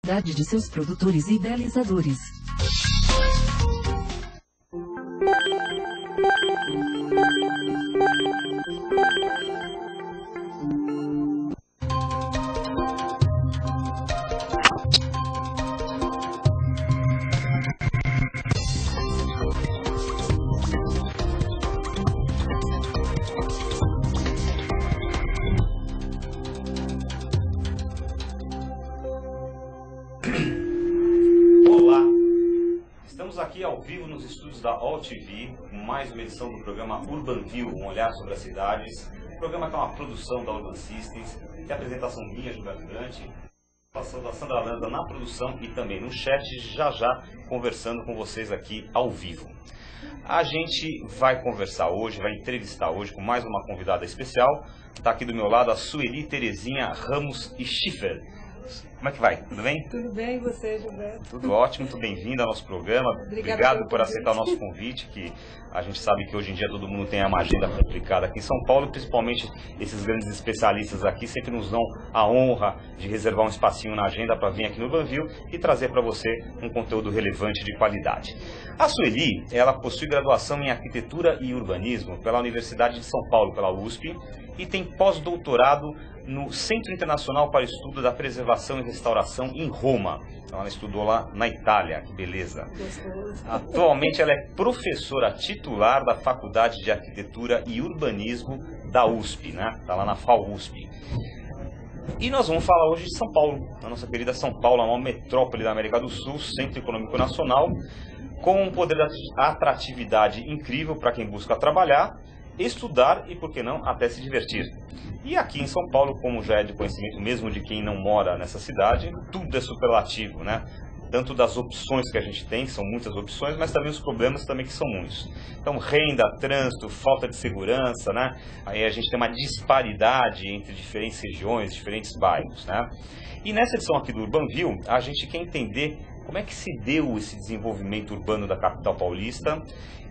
De seus produtores e idealizadores. Aqui ao vivo nos estúdios da AllTV, mais uma edição do programa UrbanView, um olhar sobre as cidades. O programa que é uma produção da Urban Systems, tem a apresentação minha, Gilberto Brant, a participação da Sandra Lanza na produção e também no chat, já conversando com vocês aqui ao vivo. A gente vai conversar hoje, vai entrevistar hoje com mais uma convidada especial. Está aqui do meu lado a Sueli Terezinha Ramos e Schiffer. Como é que vai? Tudo bem? Tudo bem, e você, Gilberto? Tudo ótimo, muito bem-vindo ao nosso programa. Obrigado por aceitar o nosso convite, que a gente sabe que hoje em dia todo mundo tem uma agenda complicada aqui em São Paulo, principalmente esses grandes especialistas aqui sempre nos dão a honra de reservar um espacinho na agenda para vir aqui no UrbanView e trazer para você um conteúdo relevante de qualidade. A Sueli, ela possui graduação em Arquitetura e Urbanismo pela Universidade de São Paulo, pela USP, e tem pós-doutorado no Centro Internacional para o Estudo da Preservação e Restauração em Roma. Então ela estudou lá na Itália, que beleza. Atualmente ela é professora titular da Faculdade de Arquitetura e Urbanismo da USP, né? Está lá na FAUSP. E nós vamos falar hoje de São Paulo, a nossa querida São Paulo, a maior metrópole da América do Sul, Centro Econômico Nacional, com um poder de atratividade incrível para quem busca trabalhar, estudar e, por que não, até se divertir. E aqui em São Paulo, como já é de conhecimento mesmo de quem não mora nessa cidade, tudo é superlativo, né? Tanto das opções que a gente tem, que são muitas opções, mas também os problemas também que são muitos. Então, renda, trânsito, falta de segurança, né? Aí a gente tem uma disparidade entre diferentes regiões, diferentes bairros, né? E nessa edição aqui do UrbanView, a gente quer entender como é que se deu esse desenvolvimento urbano da capital paulista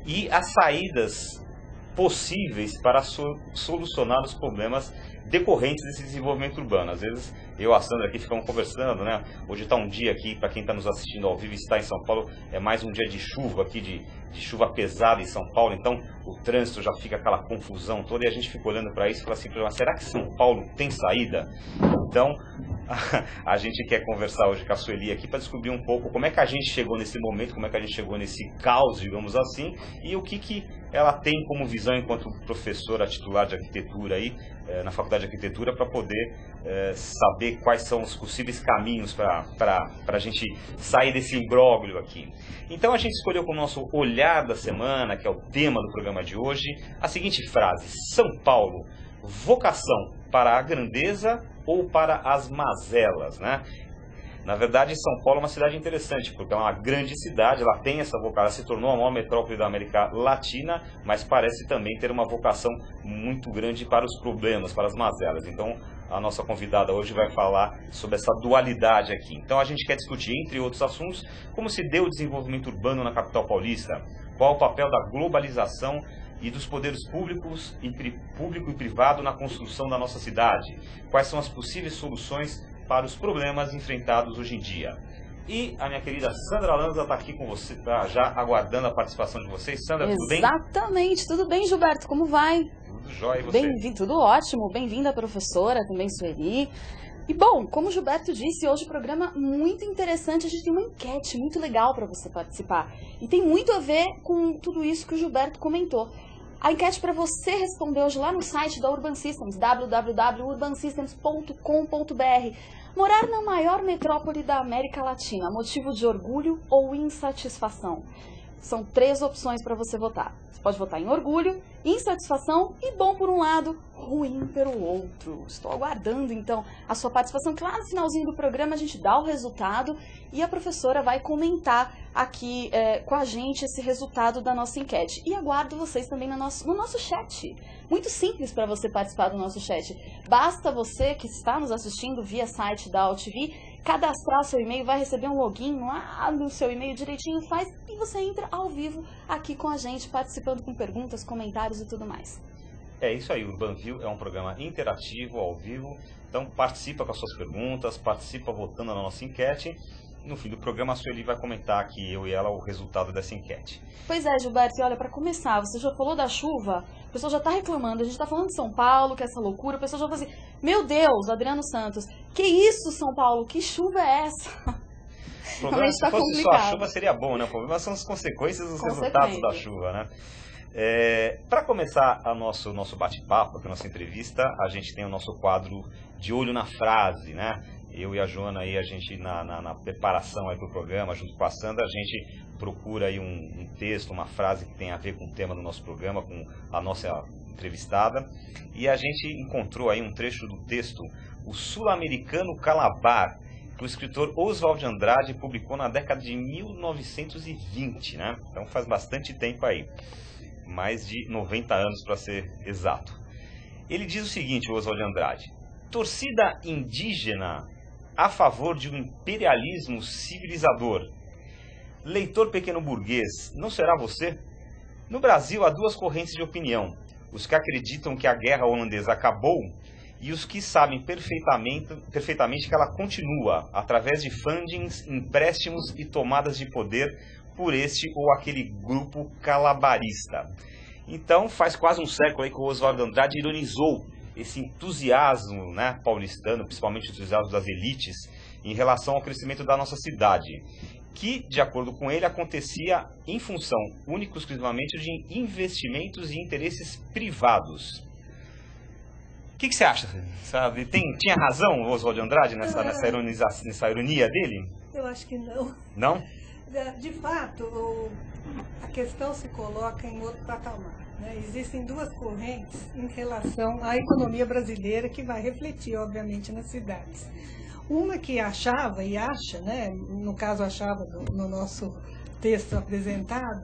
e as saídas possíveis para solucionar os problemas decorrentes desse desenvolvimento urbano. Às vezes eu e a Sandra aqui ficamos conversando, né? Hoje está um dia aqui, para quem está nos assistindo ao vivo e está em São Paulo, é mais um dia de chuva aqui, de chuva pesada em São Paulo, então o trânsito já fica aquela confusão toda e a gente fica olhando para isso e fala assim, mas será que São Paulo tem saída? Então a gente quer conversar hoje com a Sueli aqui para descobrir um pouco como é que a gente chegou nesse momento, como é que a gente chegou nesse caos, digamos assim, e o que ela tem como visão enquanto professora titular de arquitetura aí, na Faculdade de Arquitetura, para poder saber quais são os possíveis caminhos para a gente sair desse imbróglio aqui. Então a gente escolheu como nosso olhar da semana, que é o tema do programa de hoje, a seguinte frase: São Paulo, vocação para a grandeza ou para as mazelas, né? Na verdade, São Paulo é uma cidade interessante, porque é uma grande cidade, ela tem essa vocação, ela se tornou a maior metrópole da América Latina, mas parece também ter uma vocação muito grande para os problemas, para as mazelas. Então, a nossa convidada hoje vai falar sobre essa dualidade aqui. Então, a gente quer discutir, entre outros assuntos, como se deu o desenvolvimento urbano na capital paulista, qual o papel da globalização e dos poderes públicos público e privado na construção da nossa cidade, quais são as possíveis soluções para os problemas enfrentados hoje em dia. E a minha querida Sandra Lanza está aqui com você, tá já aguardando a participação de vocês. Sandra, tudo bem? Exatamente, tudo bem, Gilberto, como vai? Tudo jóia, e você? Bem-vindo, tudo ótimo, bem-vinda professora, também Sueli. E bom, como o Gilberto disse, hoje o programa muito interessante, a gente tem uma enquete muito legal para você participar. E tem muito a ver com tudo isso que o Gilberto comentou. A enquete para você responder hoje lá no site da Urban Systems, www.urbansystems.com.br. Morar na maior metrópole da América Latina, motivo de orgulho ou insatisfação? São 3 opções para você votar. Você pode votar em orgulho, insatisfação e bom por um lado, ruim pelo outro. Estou aguardando, então, a sua participação, que lá no finalzinho do programa a gente dá o resultado e a professora vai comentar aqui com a gente esse resultado da nossa enquete. E aguardo vocês também no nosso chat. Muito simples para você participar do nosso chat. Basta você que está nos assistindo via site da AllTV cadastrar seu e-mail, vai receber um login lá no seu e-mail direitinho, faz e você entra ao vivo aqui com a gente, participando com perguntas, comentários e tudo mais. É isso aí, o UrbanView é um programa interativo, ao vivo, então participa com as suas perguntas, participa votando na nossa enquete. No fim do programa, a Sueli vai comentar aqui, eu e ela, o resultado dessa enquete. Pois é, Gilberto, e olha, para começar, você já falou da chuva, o pessoal já está reclamando, a gente está falando de São Paulo, que é essa loucura, o pessoal já fala assim, meu Deus, Adriano Santos, que isso, São Paulo, que chuva é essa? O problema, se fosse só a chuva, seria bom, né? O problema são as consequências dos resultados da chuva, né? Para começar o nosso bate-papo, a nossa entrevista, a gente tem o nosso quadro De Olho na Frase, né? Eu e a Joana, aí, a gente na preparação para o programa, junto com a Sandra, a gente procura aí um texto, uma frase que tem a ver com o tema do nosso programa, com a nossa entrevistada. E a gente encontrou aí um trecho do texto, O Sul-Americano Calabar, que o escritor Oswald Andrade publicou na década de 1920, né? Então faz bastante tempo aí, mais de 90 anos para ser exato. Ele diz o seguinte, o Oswald Andrade: torcida indígena a favor de um imperialismo civilizador. Leitor pequeno burguês, não será você? No Brasil há duas correntes de opinião: os que acreditam que a guerra holandesa acabou e os que sabem perfeitamente que ela continua através de fundings, empréstimos e tomadas de poder por este ou aquele grupo calabarista. Então faz quase um século aí que o Oswald Andrade ironizou esse entusiasmo, né, paulistano, principalmente o entusiasmo das elites, em relação ao crescimento da nossa cidade, que, de acordo com ele, acontecia em função única e exclusivamente de investimentos e interesses privados. O que você acha? Sabe? Tinha razão o Oswald Andrade nessa ironia dele? Eu acho que não. Não? De fato, a questão se coloca em outro patamar, né? Existem duas correntes em relação à economia brasileira que vai refletir, obviamente, nas cidades. Uma que achava e acha, né, no caso achava no nosso texto apresentado,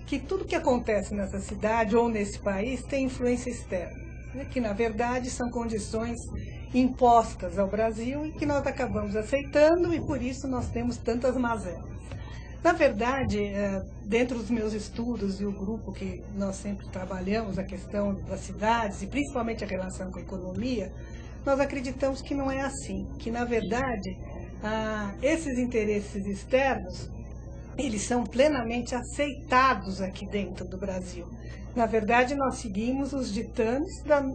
que tudo que acontece nessa cidade ou nesse país tem influência externa, né, que na verdade são condições impostas ao Brasil e que nós acabamos aceitando e por isso nós temos tantas mazelas. Na verdade, dentro dos meus estudos e o grupo que nós sempre trabalhamos, a questão das cidades e principalmente a relação com a economia, nós acreditamos que não é assim, que na verdade esses interesses externos, eles são plenamente aceitados aqui dentro do Brasil. Na verdade, nós seguimos os ditames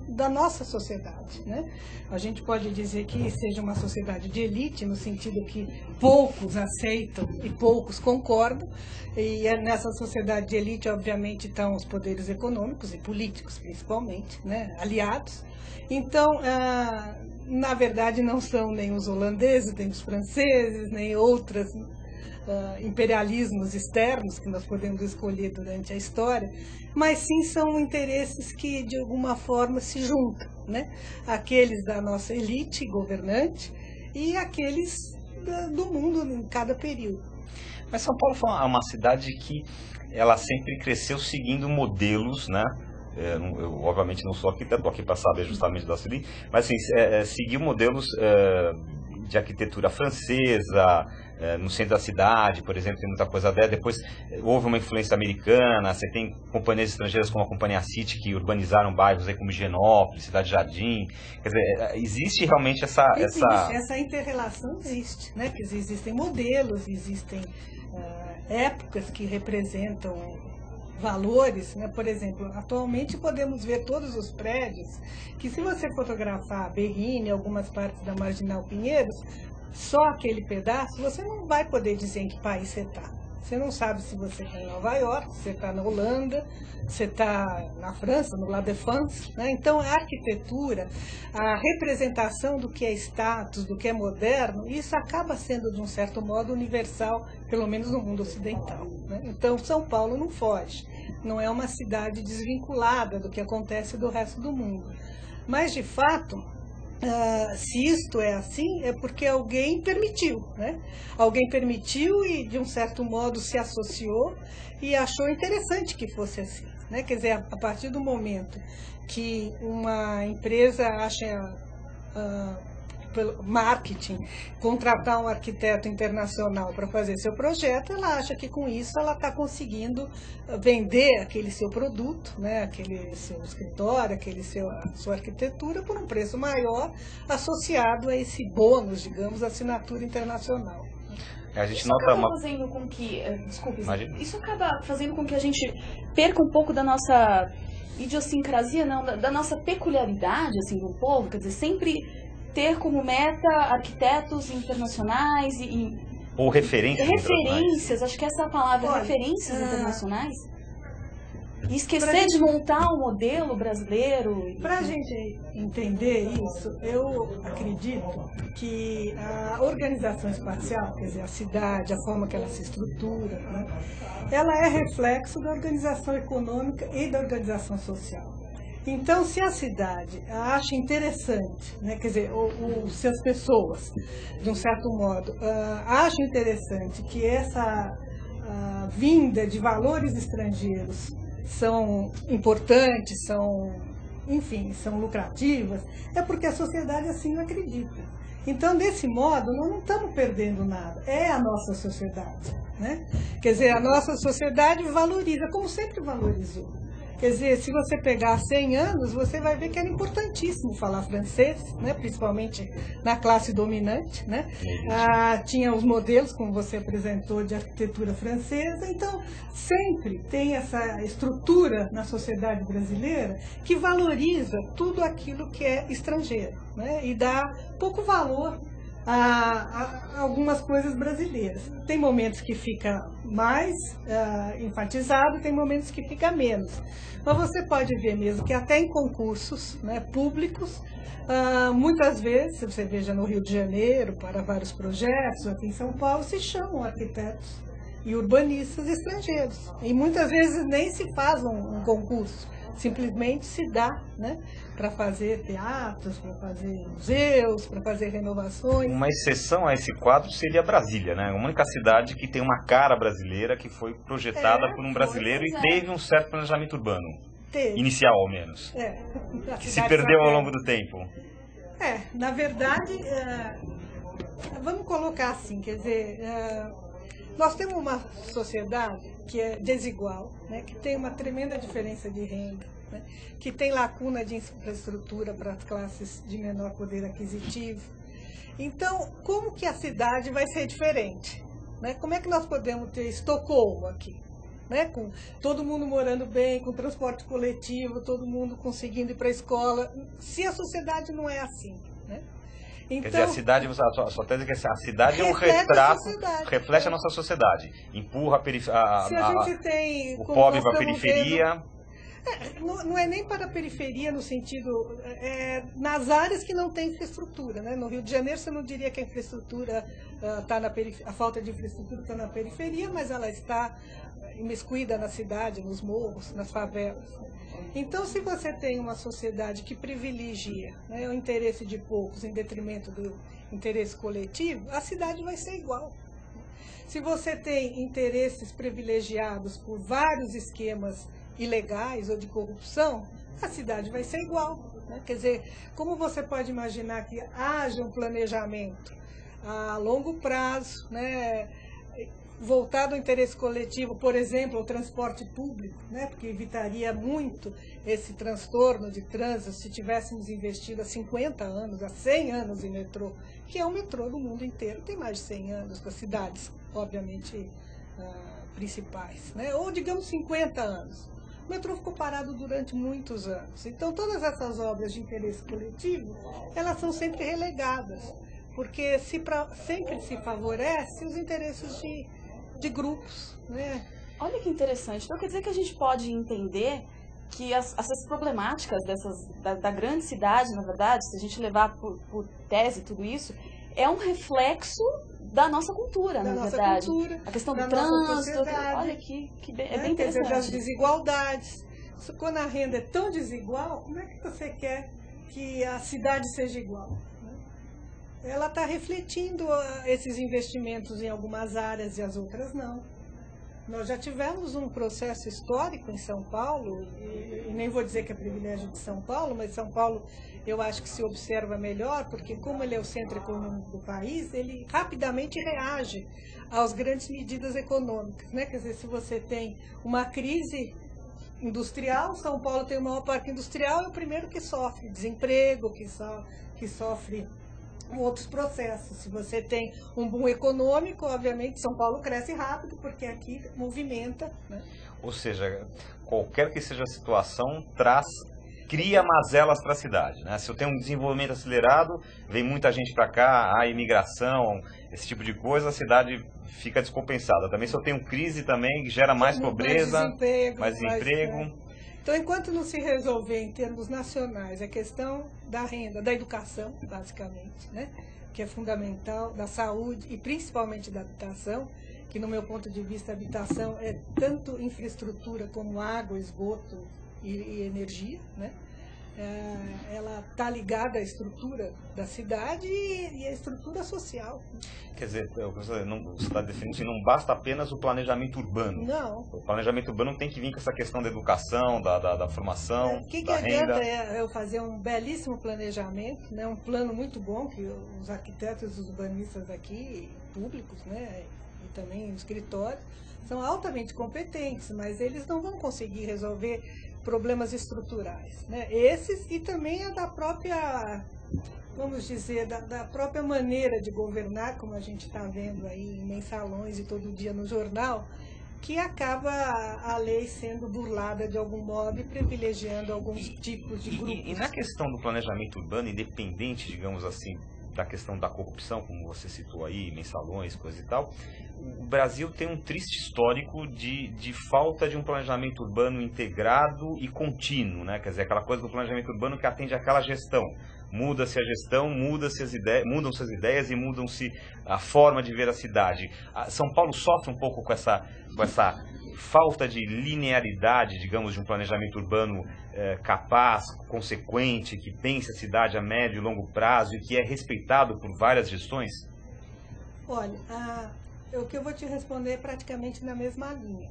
da nossa sociedade, né? A gente pode dizer que seja uma sociedade de elite, no sentido que poucos aceitam e poucos concordam, e nessa sociedade de elite, obviamente, estão os poderes econômicos e políticos, principalmente, né? Aliados. Então, na verdade, não são nem os holandeses, nem os franceses, nem outras imperialismos externos que nós podemos escolher durante a história, mas sim são interesses que de alguma forma se juntam, né? Aqueles da nossa elite governante e aqueles do mundo em cada período. Mas São Paulo foi uma cidade que ela sempre cresceu seguindo modelos, né? Eu obviamente não sou arquiteto, estou aqui para saber justamente da cidade, mas assim, seguiu modelos de arquitetura francesa, no centro da cidade, por exemplo, tem muita coisa dela. Depois houve uma influência americana, você tem companhias estrangeiras como a Companhia City que urbanizaram bairros aí como Higienópolis, Cidade Jardim. Quer dizer, existe realmente essa inter-relação existe, né? Quer dizer, existem modelos, existem épocas que representam valores, né? Por exemplo, atualmente podemos ver todos os prédios que, se você fotografar Berrini, algumas partes da Marginal Pinheiros, só aquele pedaço, você não vai poder dizer em que país você está. Você não sabe se você está em Nova York, se você está na Holanda, se você está na França, no La Défense, né? Então, a arquitetura, a representação do que é status, do que é moderno, isso acaba sendo, de um certo modo, universal, pelo menos no mundo ocidental, né? Então, São Paulo não foge. Não é uma cidade desvinculada do que acontece do resto do mundo. Mas, de fato, se isto é assim, é porque alguém permitiu, né? Alguém permitiu e, de um certo modo, se associou e achou interessante que fosse assim, né? Quer dizer, a partir do momento que uma empresa acha pelo marketing, contratar um arquiteto internacional para fazer seu projeto, ela acha que com isso ela está conseguindo vender aquele seu produto, né, aquele seu escritório, a sua arquitetura por um preço maior associado a esse bônus, digamos, assinatura internacional. A gente Isso nota acaba uma... fazendo com que, desculpe, Imagina. isso acaba fazendo com que a gente perca um pouco da nossa idiosincrasia, não, da nossa peculiaridade, assim, do povo, quer dizer, sempre ter como meta arquitetos internacionais Ou referências referências, acho que essa é a palavra, Olha, referências internacionais. E esquecer de montar um modelo brasileiro. Para a gente entender isso, eu acredito que a organização espacial, quer dizer, a cidade, a forma que ela se estrutura, né, ela é reflexo da organização econômica e da organização social. Então, se a cidade acha interessante, né, quer dizer, se as pessoas, de um certo modo, acham interessante que essa vinda de valores estrangeiros são importantes, enfim, são lucrativas, é porque a sociedade assim não acredita. Então, desse modo, nós não estamos perdendo nada, é a nossa sociedade, né? Quer dizer, a nossa sociedade valoriza, como sempre valorizou. Quer dizer, se você pegar 100 anos, você vai ver que era importantíssimo falar francês, né? Principalmente na classe dominante, né? Tinha os modelos, como você apresentou, de arquitetura francesa. Então, sempre tem essa estrutura na sociedade brasileira que valoriza tudo aquilo que é estrangeiro, né? E dá pouco valor a algumas coisas brasileiras. Tem momentos que fica mais enfatizado, tem momentos que fica menos. Mas você pode ver mesmo que até em concursos, né, públicos, muitas vezes, você veja no Rio de Janeiro, para vários projetos, aqui em São Paulo, se chamam arquitetos e urbanistas estrangeiros. E muitas vezes nem se faz um concurso, simplesmente se dá, né, para fazer teatros, para fazer museus, para fazer renovações. Uma exceção a esse quadro seria Brasília, né? A única cidade que tem uma cara brasileira, que foi projetada por um brasileiro e teve um certo planejamento urbano. Inicial, ao menos. Que se perdeu ao longo do tempo. Na verdade, vamos colocar assim, quer dizer, nós temos uma sociedade que é desigual, né, que tem uma tremenda diferença de renda, né, que tem lacuna de infraestrutura para as classes de menor poder aquisitivo. Então, como que a cidade vai ser diferente? Né? Como é que nós podemos ter Estocolmo aqui? Né? Com todo mundo morando bem, com transporte coletivo, todo mundo conseguindo ir para a escola, se a sociedade não é assim, né? Então, quer dizer, a cidade, a sua tese é que a cidade é um retrato, reflete a nossa sociedade, empurra o pobre para a periferia. Não é nem para a periferia no sentido, nas áreas que não tem infraestrutura, né? No Rio de Janeiro você não diria que a infraestrutura está na periferia, a falta de infraestrutura está na periferia, mas ela está imiscuída na cidade, nos morros, nas favelas. Então, se você tem uma sociedade que privilegia, né, o interesse de poucos em detrimento do interesse coletivo, a cidade vai ser igual. Se você tem interesses privilegiados por vários esquemas ilegais ou de corrupção, a cidade vai ser igual, né? Quer dizer, como você pode imaginar que haja um planejamento a longo prazo, né, voltado ao interesse coletivo, por exemplo, ao transporte público, né, porque evitaria muito esse transtorno de trânsito se tivéssemos investido há 50 anos, há 100 anos em metrô, que é um metrô no mundo inteiro, tem mais de 100 anos para cidades, obviamente, principais, né, ou digamos 50 anos. O metrô ficou parado durante muitos anos. Então, todas essas obras de interesse coletivo, elas são sempre relegadas, porque sempre se favorece os interesses de grupos, né? Olha que interessante. Então quer dizer que a gente pode entender que essas problemáticas da grande cidade, na verdade, se a gente levar por tese tudo isso, é um reflexo da nossa cultura, na verdade. Cultura, a questão do trânsito, olha que é bem interessante. Quer dizer, das desigualdades. Quando a renda é tão desigual, como é que você quer que a cidade seja igual? Ela está refletindo esses investimentos em algumas áreas e as outras não. Nós já tivemos um processo histórico em São Paulo, e nem vou dizer que é privilégio de São Paulo, mas São Paulo eu acho que se observa melhor, porque como ele é o centro econômico do país, ele rapidamente reage às grandes medidas econômicas, né? Quer dizer, se você tem uma crise industrial, São Paulo tem o maior parque industrial, é o primeiro que sofre desemprego, que sofre outros processos. Se você tem um boom econômico, obviamente São Paulo cresce rápido, porque aqui movimenta, né? Ou seja, qualquer que seja a situação, cria mazelas para a cidade, né? Se eu tenho um desenvolvimento acelerado, vem muita gente para cá, a imigração, esse tipo de coisa, a cidade fica descompensada. Também se eu tenho crise também, gera mais pobreza, mais desemprego. Então, enquanto não se resolver em termos nacionais a questão da renda, da educação, basicamente, né, que é fundamental, da saúde e principalmente da habitação, que no meu ponto de vista a habitação é tanto infraestrutura como água, esgoto e energia, né? Ela está ligada à estrutura da cidade e à estrutura social. Quer dizer, você está definindo que não basta apenas o planejamento urbano. Não. O planejamento urbano tem que vir com essa questão da educação, da formação, que da renda. adianta eu fazer um belíssimo planejamento, né, um plano muito bom que os arquitetos e os urbanistas aqui, públicos, né, e também os escritórios, são altamente competentes, mas eles não vão conseguir resolver problemas estruturais, né? Esses e também a da própria, vamos dizer, da própria maneira de governar, como a gente está vendo aí em mensalões e todo dia no jornal, que acaba a lei sendo burlada de algum modo e privilegiando alguns tipos de grupos. E na questão do planejamento urbano, independente, digamos assim, da questão da corrupção, como você citou aí, mensalões, coisa e tal, o Brasil tem um triste histórico de falta de um planejamento urbano integrado e contínuo, né? Quer dizer, aquela coisa do planejamento urbano que atende àquela gestão. Muda-se a gestão, mudam-se as ideias e mudam-se a forma de ver a cidade. São Paulo sofre um pouco com essa falta de linearidade, digamos, de um planejamento urbano capaz, consequente, que pense a cidade a médio e longo prazo e que é respeitado por várias gestões? Olha, o que eu vou te responder é praticamente na mesma linha.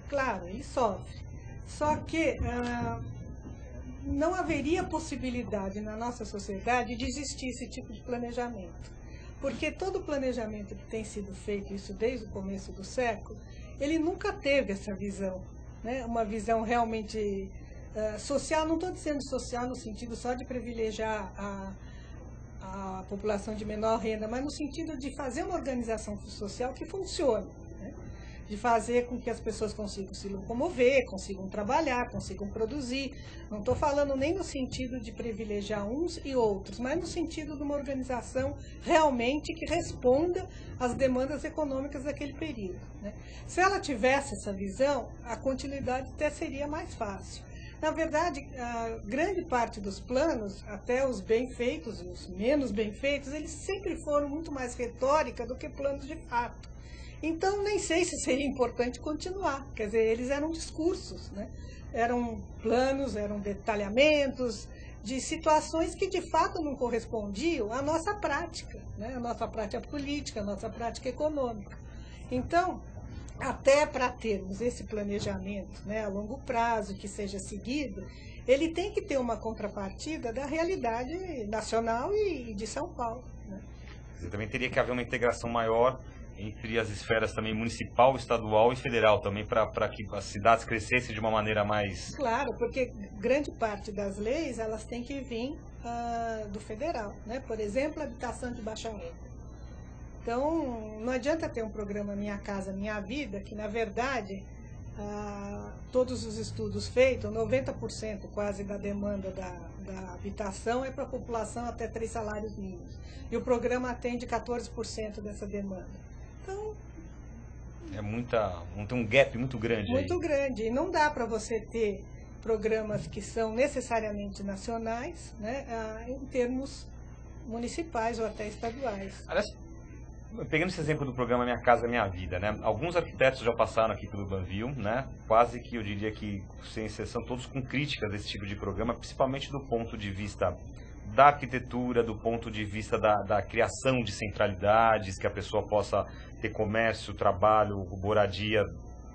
Claro, ele sofre. Só que não haveria possibilidade na nossa sociedade de existir esse tipo de planejamento. Porque todo planejamento que tem sido feito, isso desde o começo do século, ele nunca teve essa visão, né? Uma visão realmente social. Não estou dizendo social no sentido só de privilegiar a população de menor renda, mas no sentido de fazer uma organização social que funcione, né? De fazer com que as pessoas consigam se locomover, consigam trabalhar, consigam produzir. Não estou falando nem no sentido de privilegiar uns e outros, mas no sentido de uma organização realmente que responda às demandas econômicas daquele período, né? Se ela tivesse essa visão, a continuidade até seria mais fácil. Na verdade, a grande parte dos planos, até os bem feitos e os menos bem feitos, eles sempre foram muito mais retórica do que planos de fato. Então, nem sei se seria importante continuar. Quer dizer, eles eram discursos, né? Eram planos, eram detalhamentos de situações que de fato não correspondiam à nossa prática, né? A nossa prática política, a nossa prática econômica. Então, até para termos esse planejamento, né, a longo prazo, que seja seguido, ele tem que ter uma contrapartida da realidade nacional e de São Paulo, né? Você também teria que haver uma integração maior entre as esferas também municipal, estadual e federal, também para que as cidades crescessem de uma maneira mais... Claro, porque grande parte das leis, elas têm que vir do federal, né? Por exemplo, a habitação de baixa renda. Então, não adianta ter um programa Minha Casa Minha Vida, que na verdade, todos os estudos feitos, 90% quase da demanda da habitação é para a população até 3 salários mínimos. E o programa atende 14% dessa demanda. Então, tem um gap muito grande. Muito aí. grande. E não dá para você ter programas que são necessariamente nacionais, né, em termos municipais ou até estaduais. Aliás, pegando esse exemplo do programa Minha Casa Minha Vida, né? Alguns arquitetos já passaram aqui pelo Banville, né? Quase que eu diria que, sem exceção, todos com críticas desse tipo de programa, principalmente do ponto de vista da arquitetura, do ponto de vista da criação de centralidades, que a pessoa possa ter comércio, trabalho, moradia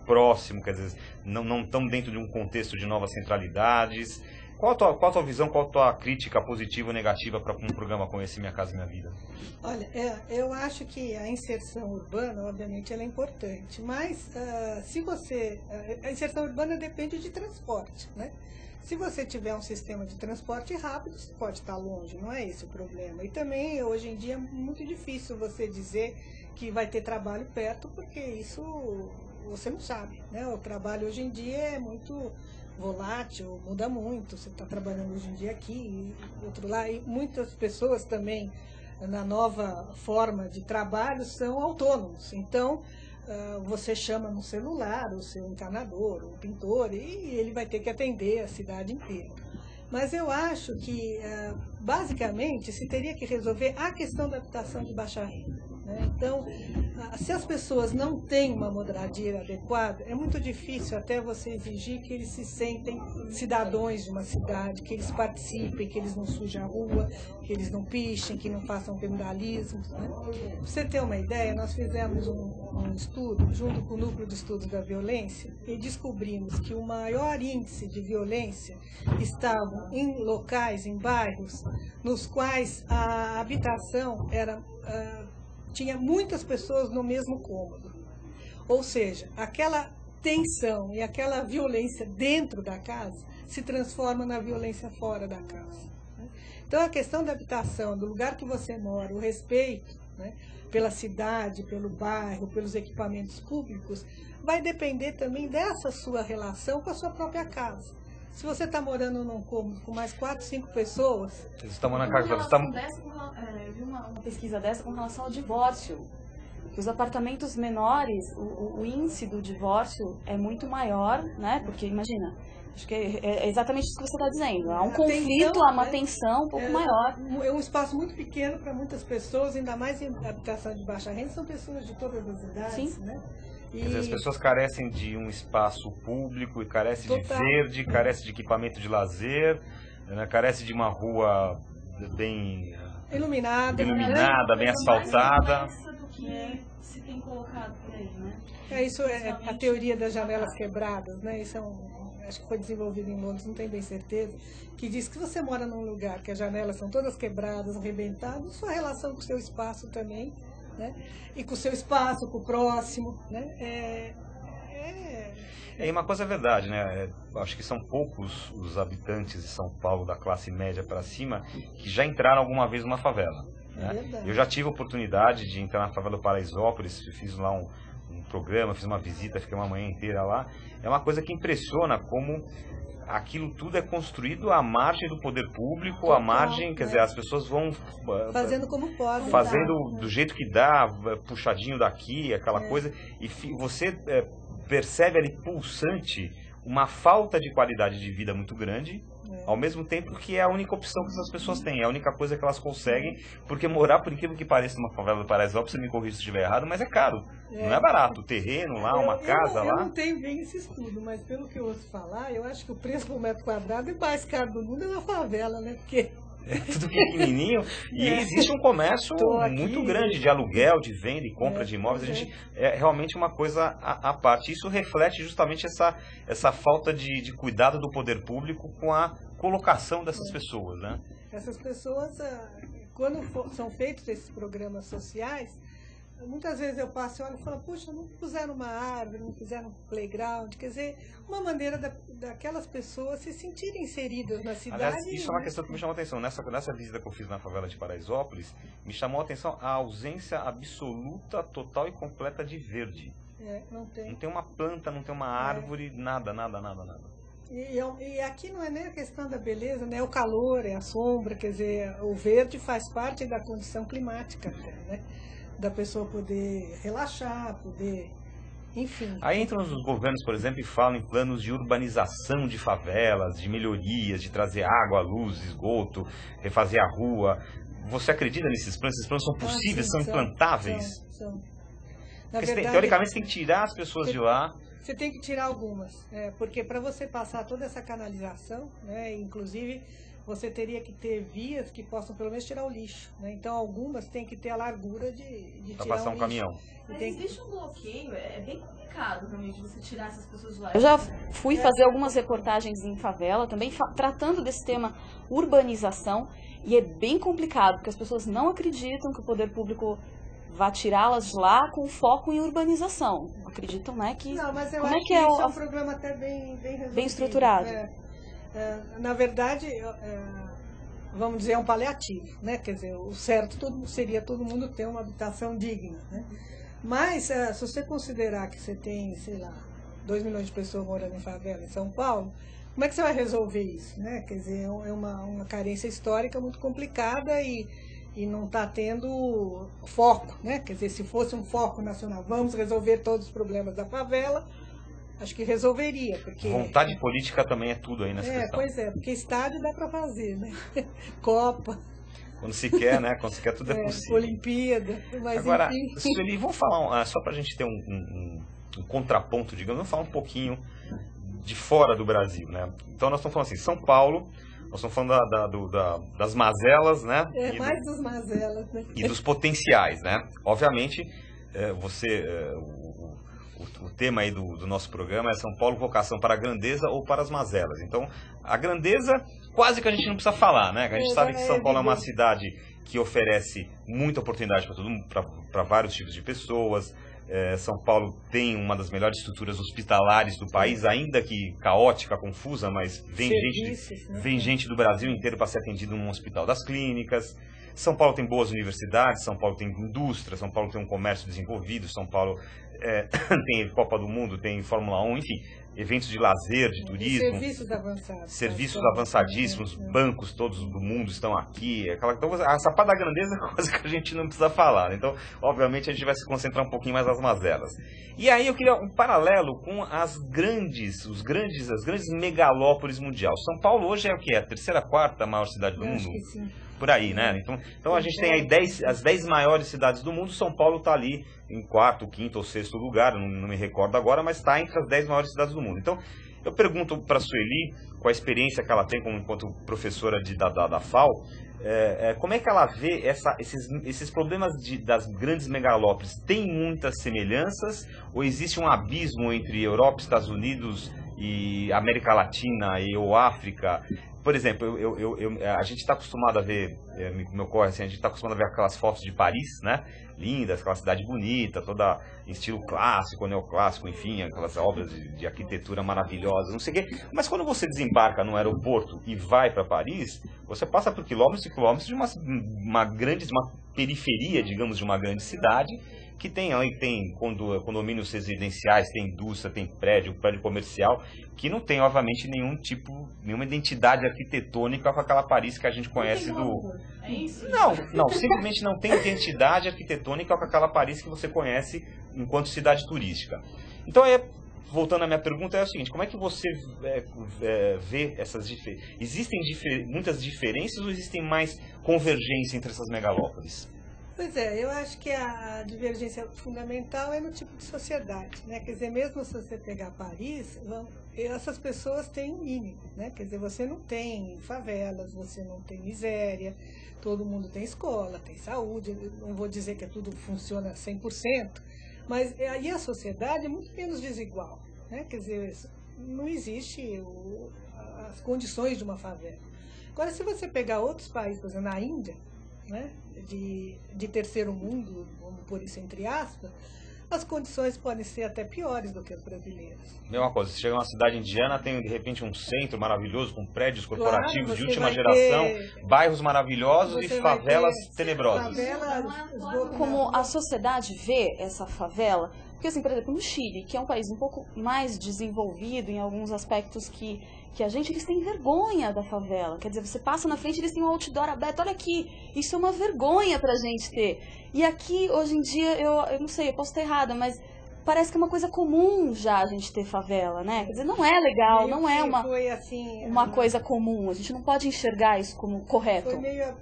próximo, quer dizer, não estão dentro de um contexto de novas centralidades. Qual a tua visão, qual a tua crítica positiva ou negativa para um programa como esse, Minha Casa Minha Vida? Olha, eu acho que a inserção urbana, obviamente, ela é importante, mas a inserção urbana depende de transporte, né? Se você tiver um sistema de transporte rápido, você pode estar longe, não é esse o problema. E também, hoje em dia, é muito difícil você dizer que vai ter trabalho perto, porque isso você não sabe, né? O trabalho hoje em dia é muito volátil, muda muito. Você está trabalhando hoje em dia aqui, outro lá, e muitas pessoas também, na nova forma de trabalho, são autônomos. Então, você chama no celular o seu encanador, o pintor, e ele vai ter que atender a cidade inteira. Mas eu acho que, basicamente, se teria que resolver a questão da habitação de baixa renda, né? Então, se as pessoas não têm uma moradia adequada, é muito difícil até você exigir que eles se sentem cidadãos de uma cidade, que eles participem, que eles não sujem a rua, que eles não pichem, que não façam vandalismo, né? Pra você ter uma ideia, nós fizemos um estudo junto com o Núcleo de Estudos da Violência e descobrimos que o maior índice de violência estava em locais, em bairros, nos quais a habitação tinha muitas pessoas no mesmo cômodo. Ou seja, aquela tensão e aquela violência dentro da casa se transforma na violência fora da casa, né? Então, a questão da habitação, do lugar que você mora, o respeito, né, pela cidade, pelo bairro, pelos equipamentos públicos, vai depender também dessa sua relação com a sua própria casa. Se você está morando num cômodo com mais 4, 5 pessoas... Você está morando na casa... Eu vi uma pesquisa dessa com relação ao divórcio. Os apartamentos menores, o índice do divórcio é muito maior, né? Porque, imagina, acho que é exatamente isso que você está dizendo. Há um conflito, há uma tensão um pouco maior. É um espaço muito pequeno para muitas pessoas, ainda mais em habitação de baixa renda, são pessoas de todas as idades, né? Quer dizer, as pessoas carecem de um espaço público, e carecem de verde, carecem de equipamento de lazer, né? Carecem de uma rua bem iluminada, bem asfaltada. Do que se tem colocado por aí, né? Isso é a teoria das janelas quebradas, né? Isso acho que foi desenvolvido em Londres, não tenho bem certeza, que diz que se você mora num lugar que as janelas são todas quebradas, arrebentadas, sua relação com o seu espaço também, né? E com o seu espaço, com o próximo, né? E uma coisa é verdade, né? Acho que são poucos os habitantes de São Paulo da classe média para cima que já entraram alguma vez numa favela, né? Eu já tive a oportunidade de entrar na favela do Paraisópolis, fiz lá um programa, fiz uma visita, fiquei uma manhã inteira lá. É uma coisa que impressiona como aquilo tudo é construído à margem do poder público, à margem, quer dizer, as pessoas vão fazendo como podem, fazendo do jeito que dá, puxadinho daqui, aquela coisa, e você percebe ali pulsante uma falta de qualidade de vida muito grande, ao mesmo tempo que é a única opção que essas pessoas têm, é a única coisa que elas conseguem, porque morar, por incrível que pareça, numa favela do Paraisópolis, você me corrija se estiver errado, mas é caro, não é barato, o terreno lá, uma casa lá. Eu não tenho bem esse estudo, mas pelo que eu ouço falar, eu acho que o preço por metro quadrado é mais caro do mundo na favela, né? Porque é tudo pequenininho, e existe um comércio muito grande de aluguel, de venda e compra de imóveis. A gente é realmente uma coisa à parte. Isso reflete justamente essa falta de cuidado do poder público com a colocação dessas pessoas, né? Essas pessoas, quando são feitos esses programas sociais, muitas vezes eu passo e olho e falo, puxa, não puseram uma árvore, não fizeram um playground, quer dizer, uma maneira daquelas pessoas se sentirem inseridas na cidade. Aliás, isso é uma questão que me chamou a atenção. Nessa visita que eu fiz na favela de Paraisópolis, me chamou a atenção a ausência absoluta, total e completa de verde. Não tem. Não tem uma planta, não tem uma árvore, nada. E aqui não é nem a questão da beleza, né? É o calor, é a sombra, quer dizer, o verde faz parte da condição climática, né? Da pessoa poder relaxar, poder, enfim. Aí entram os governos, por exemplo, e falam em planos de urbanização de favelas, de melhorias, de trazer água, luz, esgoto, refazer a rua. Você acredita nesses planos? Esses planos são possíveis, são implantáveis? São. Teoricamente, você tem que tirar as pessoas de lá. Você tem que tirar algumas, porque para você passar toda essa canalização, né, inclusive você teria que ter vias que possam pelo menos tirar o lixo, né? Então algumas têm que ter a largura de Pra tirar passar um lixo. caminhão. Mas existe um bloqueio, é bem complicado realmente você tirar essas pessoas de lá. Eu já fui fazer algumas reportagens em favela, também tratando desse tema urbanização, e é bem complicado, porque as pessoas não acreditam que o poder público vá tirá-las de lá com foco em urbanização. Acreditam, né, que... Não, mas eu como acho é que é isso é um programa até bem resolvido. bem estruturado. Na verdade, vamos dizer, é um paliativo, né? Quer dizer, o certo seria todo mundo ter uma habitação digna, né? Mas, se você considerar que você tem, sei lá, 2 milhões de pessoas morando em favela em São Paulo, como é que você vai resolver isso, né? Quer dizer, é uma carência histórica muito complicada e não está tendo foco, né? Quer dizer, se fosse um foco nacional, vamos resolver todos os problemas da favela, acho que resolveria, porque... Vontade política também é tudo aí nessa questão. Pois é, porque estádio dá para fazer, né? Copa. Quando se quer, né? Quando se quer, tudo é possível. Olimpíada, mas agora, enfim... Sueli, vamos falar, só para a gente ter um contraponto, digamos, vamos falar um pouquinho de fora do Brasil, né? Então nós estamos falando assim, São Paulo, nós estamos falando das mazelas, né? Mais dos mazelas, né? E dos potenciais, né? Obviamente, o tema aí do nosso programa é São Paulo, vocação para a grandeza ou para as mazelas. Então, a grandeza, quase que a gente não precisa falar, né? A gente sabe que São Paulo é uma cidade que oferece muita oportunidade para todo mundo, para vários tipos de pessoas. São Paulo tem uma das melhores estruturas hospitalares do país, ainda que caótica, confusa, mas vem gente do Brasil inteiro para ser atendido num hospital das clínicas. São Paulo tem boas universidades, São Paulo tem indústria, São Paulo tem um comércio desenvolvido, São Paulo tem Copa do Mundo, tem Fórmula 1, enfim, eventos de lazer, de turismo. Serviços avançados. Serviços avançadíssimos, bancos todos do mundo estão aqui. Então, essa parte da grandeza é coisa que a gente não precisa falar. Então, obviamente, a gente vai se concentrar um pouquinho mais nas mazelas. E aí eu queria um paralelo com as grandes megalópolis mundiais. São Paulo hoje é o que? A terceira, quarta maior cidade do mundo? Acho que sim. Por aí, né? Então a gente tem aí as 10 maiores cidades do mundo. São Paulo está ali em quarto, quinto ou sexto lugar, não me recordo agora, mas está entre as 10 maiores cidades do mundo. Então, eu pergunto para a Sueli, com a experiência que ela tem enquanto professora da FAO, como é que ela vê esses problemas das grandes megalópolis? Tem muitas semelhanças ou existe um abismo entre Europa, Estados Unidos e América Latina ou África? Por exemplo, a gente está acostumado a ver, me ocorre assim, a gente está acostumado a ver aquelas fotos de Paris, né? Lindas, aquela cidade bonita, toda em estilo clássico, neoclássico, enfim, aquelas obras de arquitetura maravilhosas, não sei o quê. Mas quando você desembarca no aeroporto e vai para Paris, você passa por quilômetros e quilômetros de uma periferia, digamos, de uma grande cidade, que tem condomínios residenciais, tem indústria, tem prédio comercial, que não tem, obviamente, nenhuma identidade arquitetônica com aquela Paris que a gente conhece É isso? Não, simplesmente não tem identidade arquitetônica com aquela Paris que você conhece enquanto cidade turística. Então, voltando à minha pergunta, é o seguinte, como é que você vê essas diferenças? Existem muitas diferenças ou existem mais convergência entre essas megalópolis? Pois é, eu acho que a divergência fundamental é no tipo de sociedade, né? Quer dizer, mesmo se você pegar Paris, essas pessoas têm um mínimo, né? Quer dizer, você não tem favelas, você não tem miséria, todo mundo tem escola, tem saúde, não vou dizer que tudo funciona 100%, mas aí a sociedade é muito menos desigual, né? Quer dizer, não existe as condições de uma favela. Agora, se você pegar outros países, por exemplo, na Índia, né, de terceiro mundo, vamos pôr isso entre aspas, as condições podem ser até piores do que as brasileiras. Mesma coisa, você chega numa cidade indiana, tem de repente um centro maravilhoso com prédios corporativos Claro, de última geração, bairros maravilhosos e favelas tenebrosas. Como a sociedade vê essa favela? Porque, assim, por exemplo, no Chile, que é um país um pouco mais desenvolvido em alguns aspectos que eles têm vergonha da favela. Quer dizer, você passa na frente e eles têm um outdoor aberto. Olha aqui, isso é uma vergonha pra gente ter. E aqui, hoje em dia, eu não sei, eu posso estar errada, mas parece que é uma coisa comum já a gente ter favela, né? Quer dizer, não é legal, não é uma coisa comum. A gente não pode enxergar isso como correto. Foi meio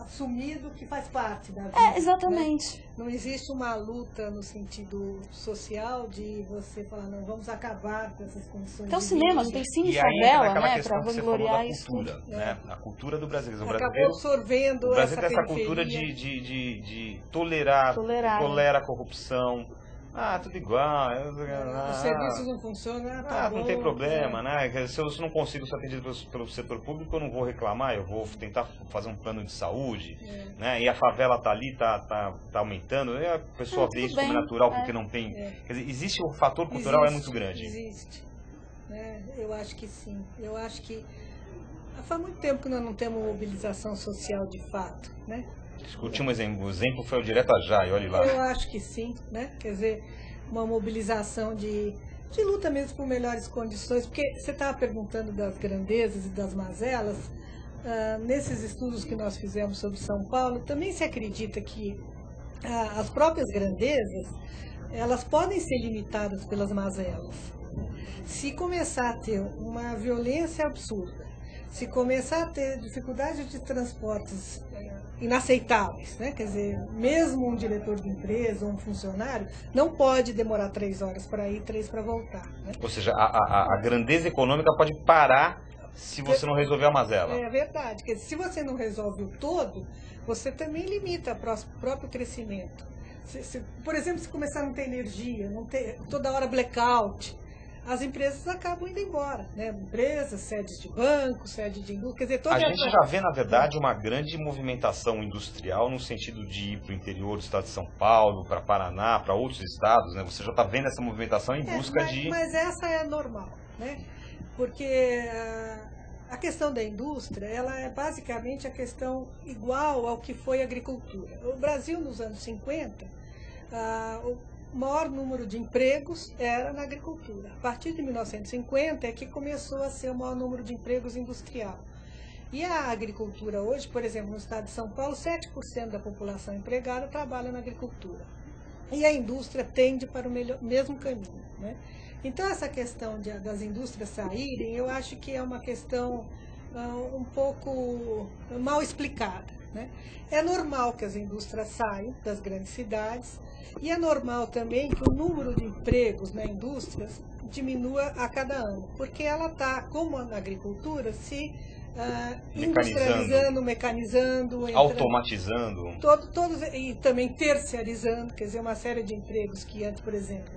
assumido que faz parte da vida. Exatamente. Né? Não existe uma luta no sentido social de você falar, não, vamos acabar com essas condições. Até o cinema, não tem cine e aí favela, naquela né? questão Pra que você falou vangloriar da isso. cultura, né? A cultura do brasileiro. Acabou absorvendo o Brasil essa tem essa periferia. cultura de tolera a corrupção. Tudo igual. Os serviços não funcionam, tá bom, não tem problema, né? Se eu não consigo ser atendido pelo setor público, eu não vou reclamar, eu vou tentar fazer um plano de saúde, né? E a favela tá ali, tá aumentando, e a pessoa vê isso como natural, porque não tem... Quer dizer, existe o fator cultural, é muito grande. Existe. Eu acho que sim. Eu acho que faz muito tempo que nós não temos mobilização social de fato, né? Discutir um exemplo. O exemplo foi o Direto a Já, e olhe lá. Eu acho que sim, né? Quer dizer, uma mobilização de luta mesmo por melhores condições, porque você estava perguntando das grandezas e das mazelas. Nesses estudos que nós fizemos sobre São Paulo, também se acredita que as próprias grandezas, elas podem ser limitadas pelas mazelas. Se começar a ter uma violência absurda, se começar a ter dificuldade de transportes inaceitáveis, né? Quer dizer, mesmo um diretor de empresa, um funcionário, não pode demorar 3 horas para ir, 3 para voltar. Né? Ou seja, a grandeza econômica pode parar se você não resolver a mazela. É verdade, quer dizer, se você não resolve o todo, você também limita o próprio crescimento. Por exemplo, se começar a não ter energia, não ter toda hora blackout, as empresas acabam indo embora, né? Empresas, sedes de banco, sede de indústria, quer dizer, toda a gente já vê, na verdade, uma grande movimentação industrial no sentido de ir para o interior do estado de São Paulo, para Paraná, para outros estados, né? Você já está vendo essa movimentação em busca de... Mas essa é normal, né? Porque a questão da indústria, ela é basicamente a questão igual ao que foi a agricultura. O Brasil, nos anos 50, o maior número de empregos era na agricultura. A partir de 1950 é que começou a ser o maior número de empregos industrial. E a agricultura hoje, por exemplo, no estado de São Paulo, 7% da população empregada trabalha na agricultura. E a indústria tende para o mesmo caminho, né? Então, essa questão das indústrias saírem, eu acho que é uma questão um pouco mal explicada, né? É normal que as indústrias saiam das grandes cidades, e é normal também que o número de empregos na indústria diminua a cada ano, porque ela está, como na agricultura, se industrializando, mecanizando, automatizando. Todos, e também terciarizando, quer dizer, uma série de empregos que antes, por exemplo,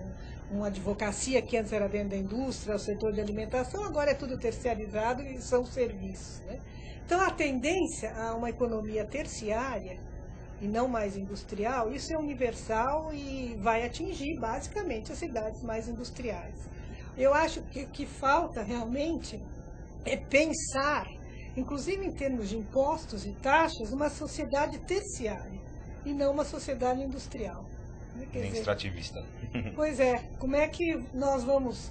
uma advocacia que antes era dentro da indústria, o setor de alimentação, agora é tudo terciarizado e são serviços, né? Então, a tendência a uma economia terciária e não mais industrial, isso é universal e vai atingir basicamente as cidades mais industriais. Eu acho que o que falta realmente é pensar, inclusive em termos de impostos e taxas, uma sociedade terciária e não uma sociedade industrial. Nem extrativista. Pois é, como é que nós vamos,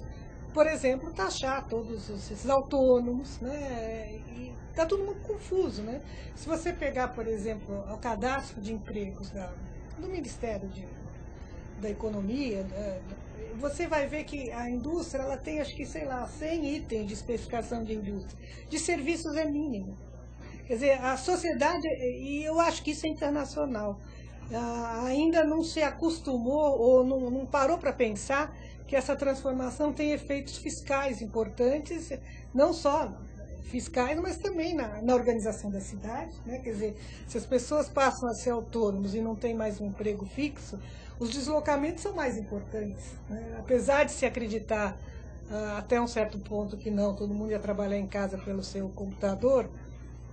por exemplo, taxar todos esses autônomos, né? E está tudo muito confuso, né? Se você pegar, por exemplo, o cadastro de empregos do Ministério da Economia, você vai ver que a indústria ela tem, acho que, sei lá, 100 itens de especificação de indústria. De serviços é mínimo. Quer dizer, a sociedade, e eu acho que isso é internacional, ainda não se acostumou ou não parou para pensar que essa transformação tem efeitos fiscais importantes, não só fiscais, mas também na organização da cidade, né? Quer dizer, se as pessoas passam a ser autônomos e não têm mais um emprego fixo, os deslocamentos são mais importantes, né? Apesar de se acreditar até um certo ponto que não, todo mundo ia trabalhar em casa pelo seu computador,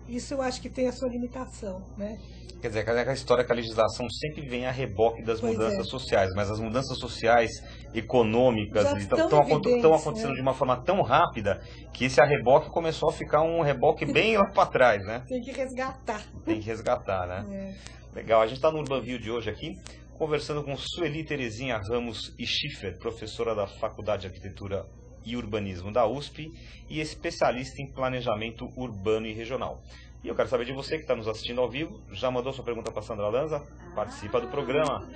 isso eu acho que tem a sua limitação, né? Quer dizer, aquela história que a legislação sempre vem a reboque das mudanças sociais, mas as mudanças sociais, econômicas, estão acontecendo de uma forma tão rápida que esse arreboque começou a ficar um reboque bem lá para trás, né? Tem que resgatar. Tem que resgatar, né? Legal, a gente está no Urban View de hoje aqui, conversando com Sueli Terezinha Ramos e Schiffer, professora da Faculdade de Arquitetura e Urbanismo da USP e especialista em planejamento urbano e regional. E eu quero saber de você que está nos assistindo ao vivo, já mandou sua pergunta para a Sandra Lanza? Participa do programa,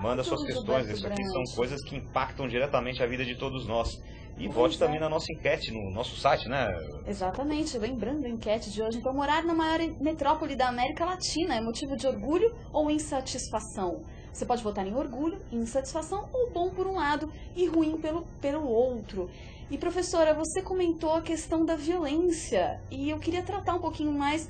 manda suas questões, isso aqui são coisas que impactam diretamente a vida de todos nós. E vote também na nossa enquete, no nosso site, né? Exatamente, lembrando a enquete de hoje. Então, morar na maior metrópole da América Latina é motivo de orgulho ou insatisfação? Você pode votar em orgulho, insatisfação ou bom por um lado e ruim pelo outro. E professora, você comentou a questão da violência e eu queria tratar um pouquinho mais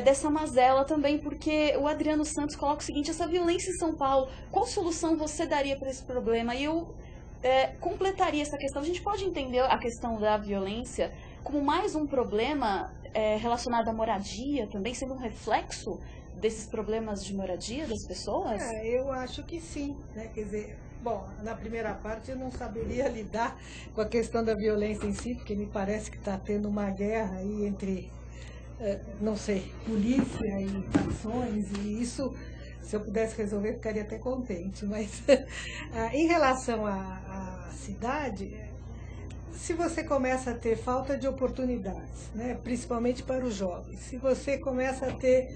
dessa mazela também, porque o Adriano Santos coloca o seguinte: essa violência em São Paulo, qual solução você daria para esse problema? E eu completaria essa questão. A gente pode entender a questão da violência como mais um problema relacionado à moradia também, sendo um reflexo desses problemas de moradia das pessoas? Eu acho que sim, né? Quer dizer, bom, na primeira parte eu não saberia lidar com a questão da violência em si, porque me parece que está tendo uma guerra aí entre, não sei, polícia e facções, e isso, se eu pudesse resolver, ficaria até contente. Mas em relação à cidade, se você começa a ter falta de oportunidades, né, principalmente para os jovens, se você começa a ter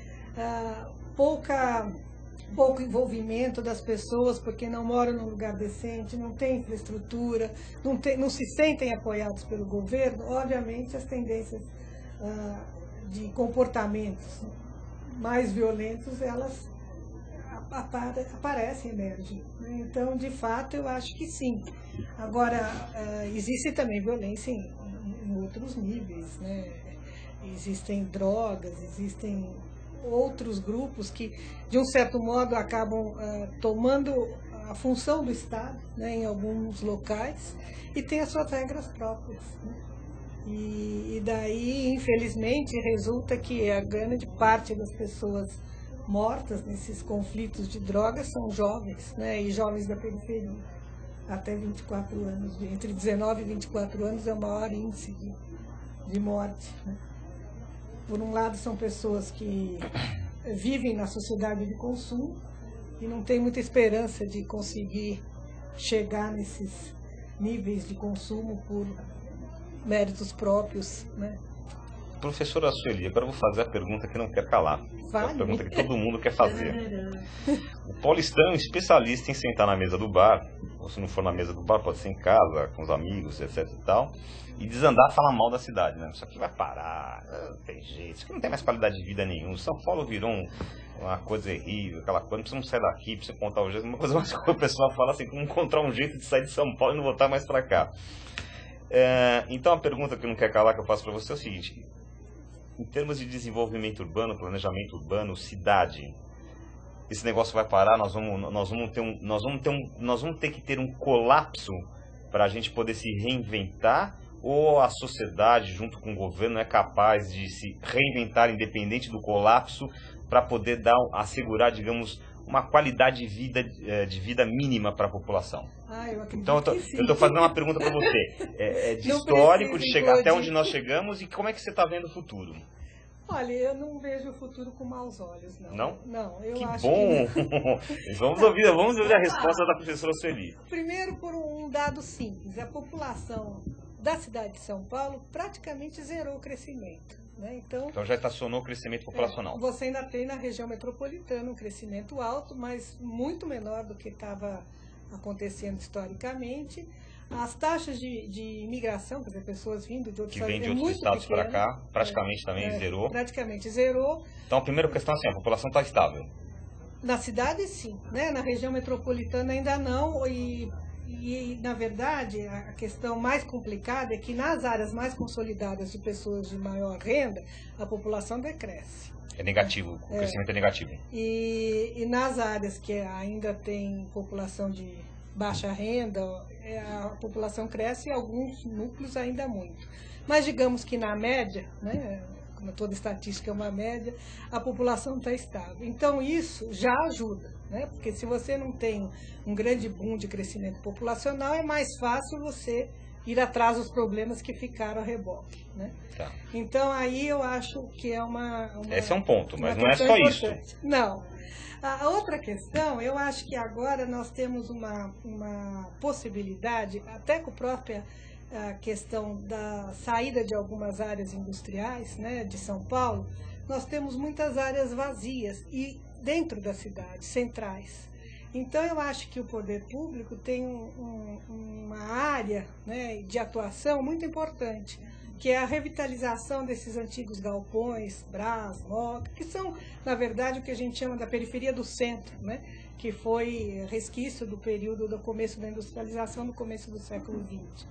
pouco envolvimento das pessoas porque não moram num lugar decente, não tem infraestrutura, não se sentem apoiados pelo governo, obviamente as tendências de comportamentos mais violentos, elas aparecem, emergem. Então, de fato, eu acho que sim. Agora, existe também violência em outros níveis, né? Existem drogas, existem outros grupos que, de um certo modo, acabam tomando a função do Estado, né, em alguns locais, e tem as suas regras próprias, né? E daí, infelizmente, resulta que a grande parte das pessoas mortas nesses conflitos de drogas são jovens, né, e jovens da periferia, até 24 anos, entre 19 e 24 anos é o maior índice de morte, né? Por um lado, são pessoas que vivem na sociedade de consumo e não têm muita esperança de conseguir chegar nesses níveis de consumo por méritos próprios, né? Professora Sueli, agora eu vou fazer a pergunta que não quer calar. Vale. É a pergunta que todo mundo quer fazer. O paulistano é um especialista em sentar na mesa do bar, ou se não for na mesa do bar, pode ser em casa, com os amigos, etc e tal, e desandar a falar mal da cidade, né? Isso aqui vai parar, não tem jeito, isso aqui não tem mais qualidade de vida nenhuma. São Paulo virou uma coisa horrível, aquela coisa, não precisamos sair daqui, precisa contar o jeito, uma coisa mais que o pessoal fala assim, como encontrar um jeito de sair de São Paulo e não voltar mais pra cá. Então a pergunta que não quer calar que eu faço para você é o seguinte: em termos de desenvolvimento urbano, planejamento urbano, cidade, esse negócio vai parar, nós vamos ter que ter um colapso para a gente poder se reinventar, ou a sociedade junto com o governo é capaz de se reinventar independente do colapso para poder assegurar, digamos, uma qualidade de vida mínima para a população? Eu acredito então que sim. eu estou fazendo uma pergunta para você, de histórico, de chegar até onde nós chegamos, e como é que você está vendo o futuro? Olha, eu não vejo o futuro com maus olhos, não. Não? Não, eu que acho bom! Que... vamos ouvir a resposta da professora Sueli. Primeiro, por um dado simples: a população da cidade de São Paulo praticamente zerou o crescimento, né? Então já estacionou o crescimento populacional. Você ainda tem na região metropolitana um crescimento alto, mas muito menor do que estava acontecendo historicamente. As taxas de imigração, quer dizer, pessoas vindo de outros estados, que vem de outros estados para cá, praticamente também zerou. Praticamente zerou. Então a primeira questão é assim: a população está estável? Na cidade, sim, né? Na região metropolitana ainda não, e na verdade a questão mais complicada é que nas áreas mais consolidadas de pessoas de maior renda, a população decresce. É negativo, o crescimento é negativo. E nas áreas que ainda tem população de baixa renda, a população cresce, e alguns núcleos ainda muito. Mas digamos que na média, né, como toda estatística é uma média, a população está estável. Então isso já ajuda, né? Porque se você não tem um grande boom de crescimento populacional, é mais fácil você ir atrás dos problemas que ficaram a reboque, né? Tá. Então aí eu acho que é esse é um ponto, mas não é só importante. isso. Não. A outra questão, eu acho que agora nós temos uma possibilidade, até com a própria questão da saída de algumas áreas industriais, né, de São Paulo, nós temos muitas áreas vazias e dentro da cidade, centrais. Então eu acho que o poder público tem uma área área, né, de atuação muito importante, que é a revitalização desses antigos galpões, Brás, Moca, que são, na verdade, o que a gente chama da periferia do centro, né, que foi resquício do período do começo da industrialização, no começo do século XX.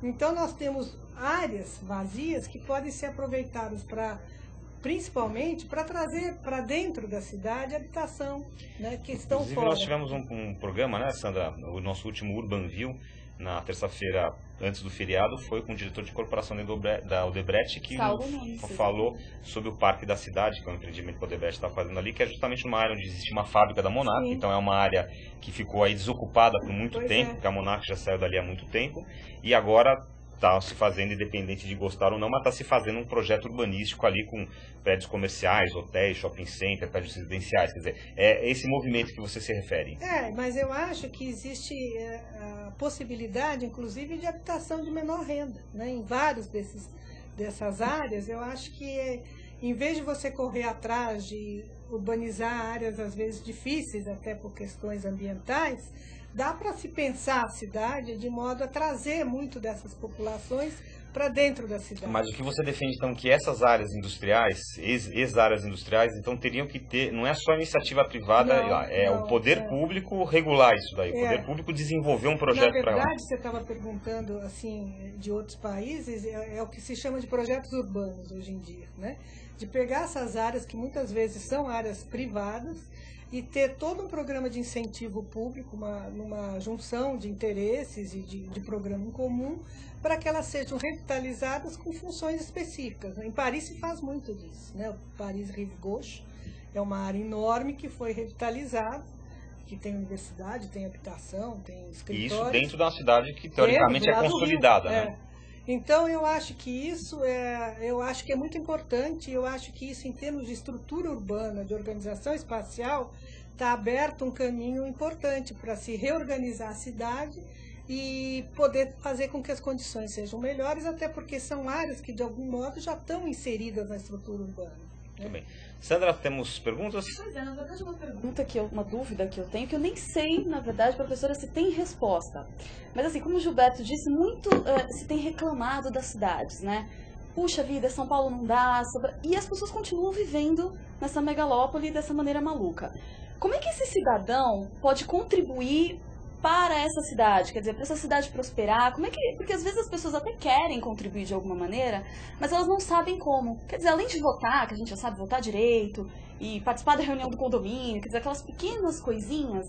Então, nós temos áreas vazias que podem ser aproveitadas principalmente para trazer para dentro da cidade habitação, né, que estão Inclusive, fora. nós tivemos um programa, né, Sandra, o nosso último Urbanville, na terça-feira, antes do feriado, foi com o diretor de corporação da Odebrecht, que falou sobre o Parque da Cidade, que é um empreendimento que a Odebrecht está fazendo ali, que é justamente uma área onde existe uma fábrica da Monarch. Sim. Então é uma área que ficou aí desocupada por muito tempo, porque a Monarch já saiu dali há muito tempo, e agora está se fazendo, independente de gostar ou não, mas está se fazendo um projeto urbanístico ali com prédios comerciais, hotéis, shopping center, prédios residenciais. Quer dizer, é esse movimento que você se refere. Mas eu acho que existe a possibilidade, inclusive, de habitação de menor renda, né? Em vários dessas áreas. Eu acho que, em vez de você correr atrás de urbanizar áreas, às vezes difíceis, até por questões ambientais, dá para se pensar a cidade de modo a trazer muito dessas populações para dentro da cidade. Mas o que você defende, então, que essas áreas industriais, ex-áreas industriais, então teriam que ter, não é só a iniciativa privada, o poder público regular isso daí, o poder público desenvolver um projeto para lá. Na verdade, você estava perguntando, assim, de outros países, é o que se chama de projetos urbanos hoje em dia, né? De pegar essas áreas que muitas vezes são áreas privadas e ter todo um programa de incentivo público, numa junção de interesses e de programa em comum, para que elas sejam revitalizadas com funções específicas. Em Paris se faz muito disso, né? O Paris Rive Gauche é uma área enorme que foi revitalizada, que tem universidade, tem habitação, tem escritórios. E isso dentro de uma cidade que teoricamente é consolidada, né? Então, eu acho que isso é muito importante. Eu acho que isso, em termos de estrutura urbana, de organização espacial, está aberto um caminho importante para se reorganizar a cidade e poder fazer com que as condições sejam melhores, até porque são áreas que, de algum modo, já estão inseridas na estrutura urbana. Muito bem. Sandra, temos perguntas? Pois é, na verdade, uma dúvida que eu tenho, que eu nem sei, na verdade, professora, se tem resposta. Mas assim, como o Gilberto disse, muito se tem reclamado das cidades, né? Puxa vida, São Paulo não dá, e as pessoas continuam vivendo nessa megalópole dessa maneira maluca. Como é que esse cidadão pode contribuir para essa cidade, quer dizer, para essa cidade prosperar? Como é que, porque às vezes as pessoas até querem contribuir de alguma maneira, mas elas não sabem como. Quer dizer, além de votar, que a gente já sabe votar direito, e participar da reunião do condomínio, quer dizer, aquelas pequenas coisinhas,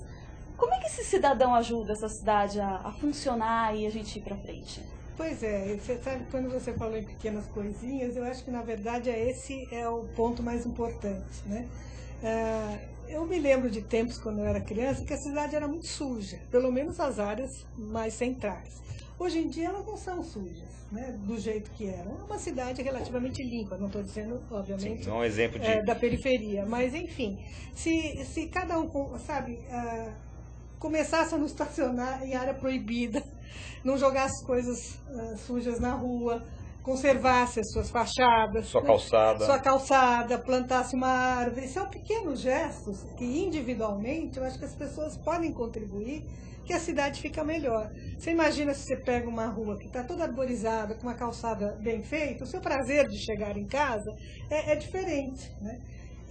como é que esse cidadão ajuda essa cidade a funcionar e a gente ir para frente? Pois é, você sabe, quando você falou em pequenas coisinhas, eu acho que na verdade esse é o ponto mais importante, né? Eu me lembro de tempos, quando eu era criança, que a cidade era muito suja, pelo menos as áreas mais centrais. Hoje em dia elas não são sujas, né, do jeito que eram. É uma cidade relativamente limpa, não estou dizendo, obviamente, sim, um exemplo da periferia. Mas, enfim, se cada um, sabe, começasse a não estacionar em área proibida, não jogasse coisas sujas na rua, conservasse as suas fachadas, sua calçada, plantasse uma árvore. São pequenos gestos que individualmente eu acho que as pessoas podem contribuir, que a cidade fica melhor. Você imagina se você pega uma rua que está toda arborizada, com uma calçada bem feita, o seu prazer de chegar em casa é diferente, né?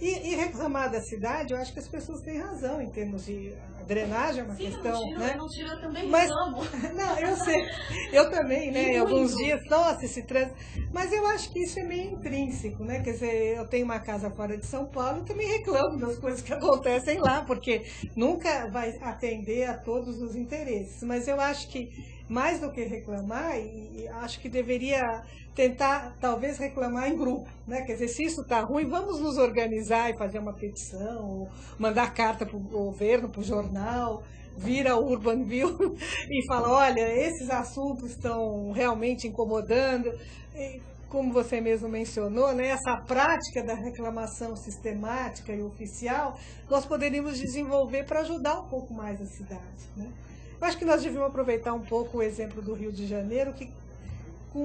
E reclamar da cidade, eu acho que as pessoas têm razão em termos de drenagem, é uma questão, né? Não tira, eu também mas, reclamo. Não, eu sei, eu também, né? Em alguns dias, nossa, esse trânsito. Mas eu acho que isso é meio intrínseco, né? Quer dizer, eu tenho uma casa fora de São Paulo e também reclamo das coisas que acontecem lá, porque nunca vai atender a todos os interesses. Mas eu acho que, mais do que reclamar, e acho que deveria tentar, talvez, reclamar em grupo, né? Quer dizer, se isso está ruim, vamos nos organizar e fazer uma petição, ou mandar carta para o governo, para o jornal, vir ao Urbanville e falar, olha, esses assuntos estão realmente incomodando. E, como você mesmo mencionou, né, essa prática da reclamação sistemática e oficial, nós poderíamos desenvolver para ajudar um pouco mais a cidade, né? Eu acho que nós devíamos aproveitar um pouco o exemplo do Rio de Janeiro, que com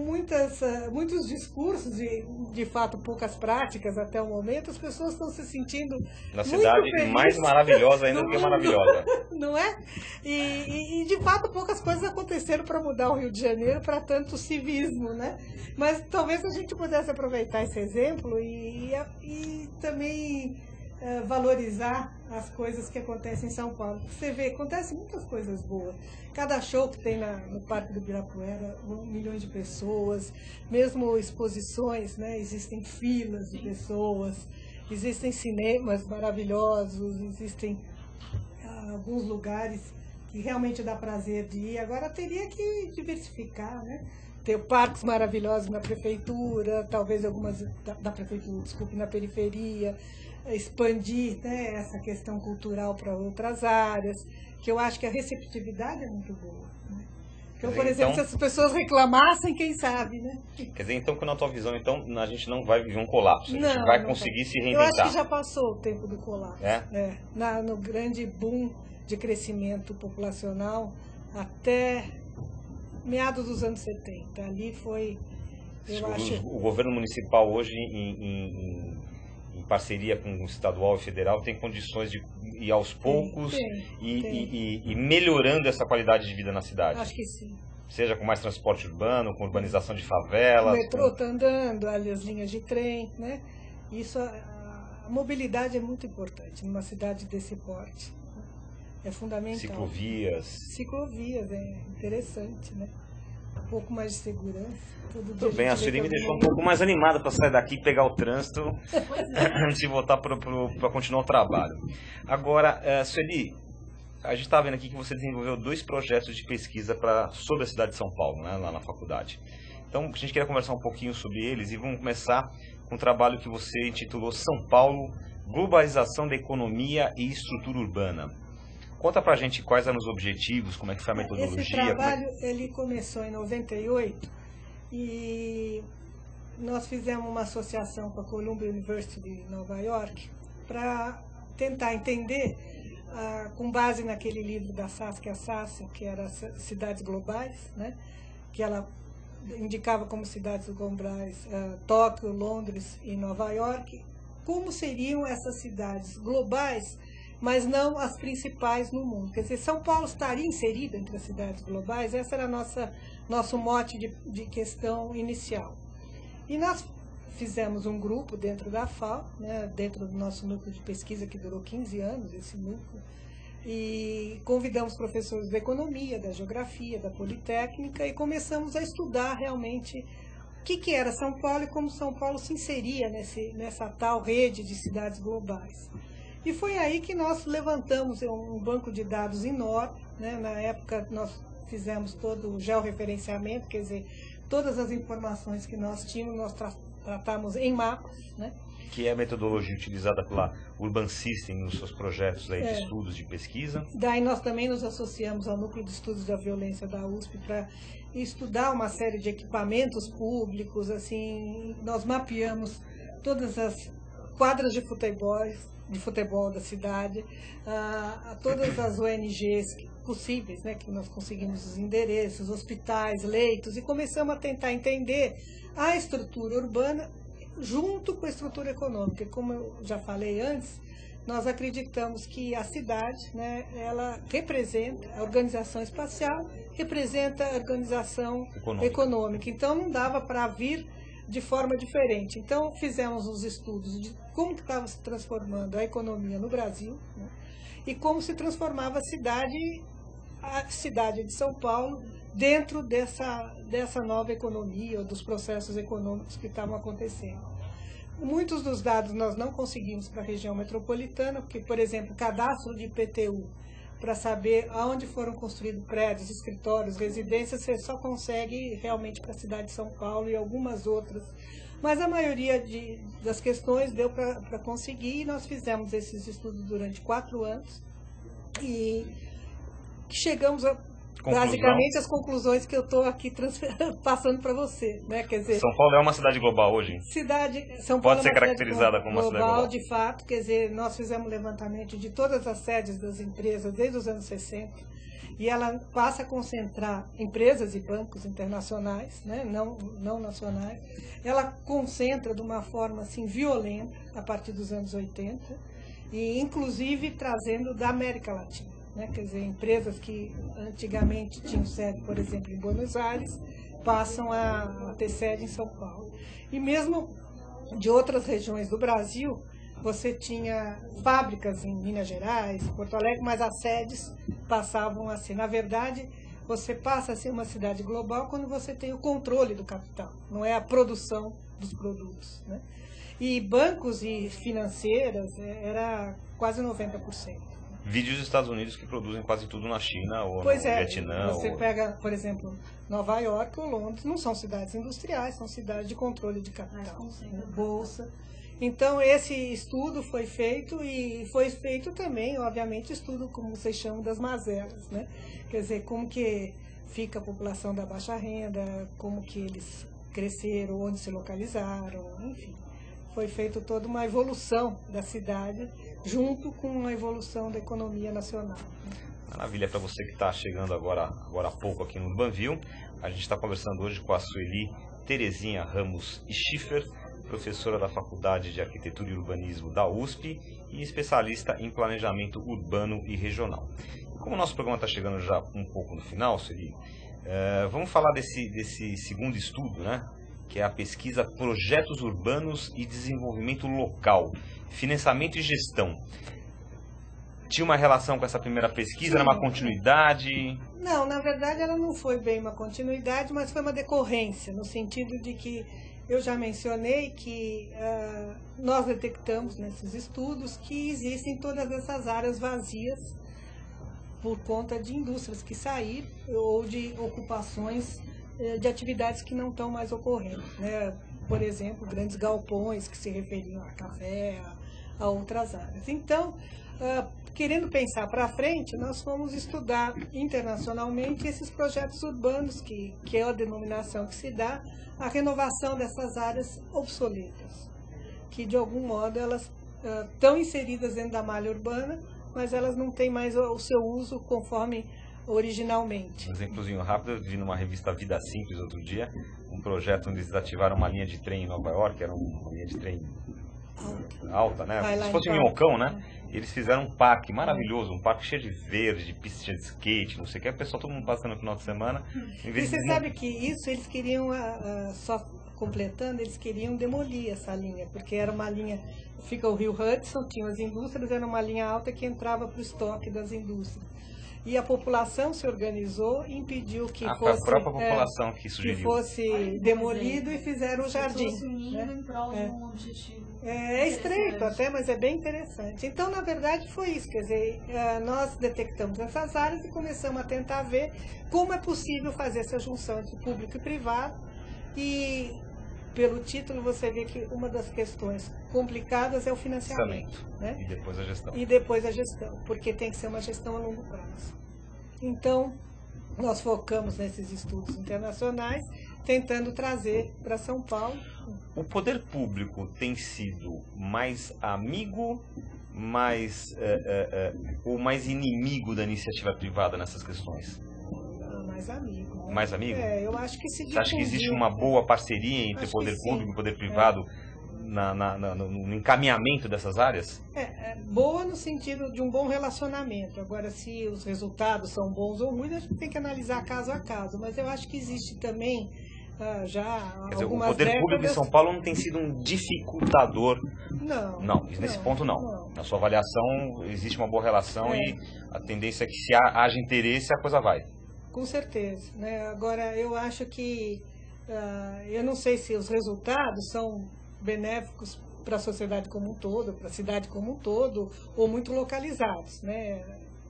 muitos discursos e, de fato, poucas práticas até o momento, as pessoas estão se sentindo na cidade mais maravilhosa ainda do que maravilhosa. Não é? E, de fato, poucas coisas aconteceram para mudar o Rio de Janeiro para tanto civismo, né? Mas talvez a gente pudesse aproveitar esse exemplo e também valorizar as coisas que acontecem em São Paulo. Você vê, acontecem muitas coisas boas. Cada show que tem no Parque do Ibirapuera, 1 milhão de pessoas, mesmo exposições, né? Existem filas de pessoas, existem cinemas maravilhosos, existem alguns lugares que realmente dá prazer de ir. Agora teria que diversificar, né? Ter parques maravilhosos na prefeitura, talvez algumas da prefeitura, desculpe, na periferia, expandir, né, essa questão cultural para outras áreas, que eu acho que a receptividade é muito boa. Né? Então, por exemplo, se as pessoas reclamassem, quem sabe, né? Quer dizer, então, que na tua visão, então, a gente não vai viver um colapso, a gente vai conseguir se reinventar. Eu acho que já passou o tempo do colapso. No grande boom de crescimento populacional até meados dos anos 70. Ali foi, o governo municipal hoje, em parceria com o estadual e federal, tem condições de ir aos poucos e melhorando essa qualidade de vida na cidade. Acho que sim. Seja com mais transporte urbano, com urbanização de favelas. O metrô está andando, ali as linhas de trem, né? Isso, a mobilidade é muito importante numa cidade desse porte. É fundamental. Ciclovias, é interessante, né? Um pouco mais de segurança. Tudo bem, a Sueli me deixou um pouco mais animada para sair daqui e pegar o trânsito antes de voltar para continuar o trabalho. Agora, Sueli, a gente está vendo aqui que você desenvolveu 2 projetos de pesquisa sobre a cidade de São Paulo, né, lá na faculdade. Então, a gente queria conversar um pouquinho sobre eles e vamos começar com um trabalho que você intitulou São Paulo, Globalização da Economia e Estrutura Urbana. Conta pra gente quais eram os objetivos, como é que foi a metodologia. Esse trabalho ele começou em 98 e nós fizemos uma associação com a Columbia University de Nova York para tentar entender, com base naquele livro da Saskia Sassen, que era Cidades Globais, né, que ela indicava como cidades globais Tóquio, Londres e Nova York, como seriam essas cidades globais, mas não as principais no mundo. Quer dizer, São Paulo estaria inserida entre as cidades globais? Esse era nosso mote de questão inicial. E nós fizemos um grupo dentro da FAO, né, dentro do nosso núcleo de pesquisa, que durou 15 anos, esse núcleo, e convidamos professores da economia, da geografia, da politécnica, e começamos a estudar realmente o que era São Paulo e como São Paulo se inseria nessa tal rede de cidades globais. E foi aí que nós levantamos um banco de dados enorme, né? Na época nós fizemos todo o georreferenciamento, quer dizer, todas as informações que nós tínhamos, nós tratamos em mapas, né? Que é a metodologia utilizada pela Urban System nos seus projetos aí de estudos de pesquisa. Daí nós também nos associamos ao Núcleo de Estudos da Violência da USP para estudar uma série de equipamentos públicos, assim, nós mapeamos todas as quadras de futebol da cidade, a todas as ONGs possíveis, né, que nós conseguimos os endereços, hospitais, leitos, e começamos a tentar entender a estrutura urbana junto com a estrutura econômica. Como eu já falei antes, nós acreditamos que a cidade, né, ela representa a organização espacial, representa a organização econômica. Então não dava para vir de forma diferente. Então fizemos os estudos de como que estava se transformando a economia no Brasil, né, e como se transformava a cidade de São Paulo dentro dessa nova economia, ou dos processos econômicos que estavam acontecendo. Muitos dos dados nós não conseguimos para a região metropolitana, porque, por exemplo, o cadastro de IPTU, para saber aonde foram construídos prédios, escritórios, residências, você só consegue realmente para a cidade de São Paulo e algumas outras. Mas a maioria das questões deu para conseguir, e nós fizemos esses estudos durante 4 anos e chegamos basicamente às conclusões que eu estou aqui passando para você, né? Quer dizer, São Paulo é uma cidade global hoje? São Paulo pode ser caracterizada como uma cidade global? De fato, quer dizer, nós fizemos um levantamento de todas as sedes das empresas desde os anos 60 e ela passa a concentrar empresas e bancos internacionais, né, não nacionais. Ela concentra de uma forma assim, violenta a partir dos anos 80, e inclusive trazendo da América Latina, né, quer dizer, empresas que antigamente tinham sede, por exemplo, em Buenos Aires, passam a ter sede em São Paulo. E mesmo de outras regiões do Brasil, você tinha fábricas em Minas Gerais, Porto Alegre, mas as sedes passavam a ser. Na verdade, você passa a ser uma cidade global quando você tem o controle do capital, não é a produção dos produtos, né? E bancos e financeiras era quase 90%. Vídeo dos Estados Unidos que produzem quase tudo na China ou Pois no é, Vietnã. você pega, por exemplo, Nova York ou Londres, não são cidades industriais, são cidades de controle de capital, né? Bolsa. Então, esse estudo foi feito e foi feito também, obviamente, estudo, como vocês chamam, das mazelas, né? Quer dizer, como que fica a população da baixa renda, como que eles cresceram, onde se localizaram, enfim. Foi feita toda uma evolução da cidade, junto com a evolução da economia nacional. Maravilha, para você que está chegando agora há pouco aqui no Banview, a gente está conversando hoje com a Sueli Terezinha Ramos Schiffer, professora da Faculdade de Arquitetura e Urbanismo da USP e especialista em planejamento urbano e regional. Como o nosso programa está chegando já um pouco no final, Sueli, vamos falar desse segundo estudo, né? Que é a pesquisa Projetos Urbanos e Desenvolvimento Local, Financiamento e Gestão. Tinha uma relação com essa primeira pesquisa? Era uma continuidade? Não, na verdade ela não foi bem uma continuidade, mas foi uma decorrência, no sentido de que eu já mencionei que nós detectamos nesses estudos que existem todas essas áreas vazias por conta de indústrias que saíram ou de ocupações de atividades que não estão mais ocorrendo, né? Por exemplo, grandes galpões que se referiam a café, a outras áreas. Então, querendo pensar para frente, nós fomos estudar internacionalmente esses projetos urbanos, que é a denominação que se dá à renovação dessas áreas obsoletas, que de algum modo elas estão inseridas dentro da malha urbana, mas elas não têm mais o seu uso conforme originalmente. Um exemplozinho rápido, eu vi numa revista Vida Simples outro dia, um projeto onde eles ativaram uma linha de trem em Nova York, era uma linha de trem alta, né? Se fosse um minhocão, né? Eles fizeram um parque maravilhoso, um parque cheio de verde, de pista de skate, não sei o que, o pessoal, todo mundo passando no final de semana. E você sabe que isso eles queriam, só completando, eles queriam demolir essa linha, porque era uma linha, fica o rio Hudson, tinha as indústrias, era uma linha alta que entrava para o estoque das indústrias. E a população se organizou e impediu que fosse, a própria população que sugeriu, que fosse demolido e fizeram o jardim. Em prol de um objetivo. É estreito até, mas é bem interessante. Então, na verdade, foi isso. Quer dizer, nós detectamos essas áreas e começamos a tentar ver como é possível fazer essa junção entre público e privado. E, pelo título, você vê que uma das questões complicadas é o financiamento. Né? E depois a gestão. E depois a gestão, porque tem que ser uma gestão a longo prazo. Então, nós focamos nesses estudos internacionais, tentando trazer para São Paulo. O poder público tem sido mais amigo, ou mais inimigo da iniciativa privada nessas questões? Mais amigo. Né? Mais amigo? Eu acho que se difundiu. Você acha que existe uma boa parceria entre poder público e poder privado no encaminhamento dessas áreas? Boa no sentido de um bom relacionamento. Agora, se os resultados são bons ou ruins, a gente tem que analisar caso a caso. Mas eu acho que existe também Quer dizer, o poder público de São Paulo não tem sido um dificultador? Não, nesse ponto não. Na sua avaliação, existe uma boa relação e a tendência é que se haja interesse, a coisa vai. Com certeza. Né? Agora, eu acho que, eu não sei se os resultados são benéficos para a sociedade como um todo, para a cidade como um todo, ou muito localizados, né?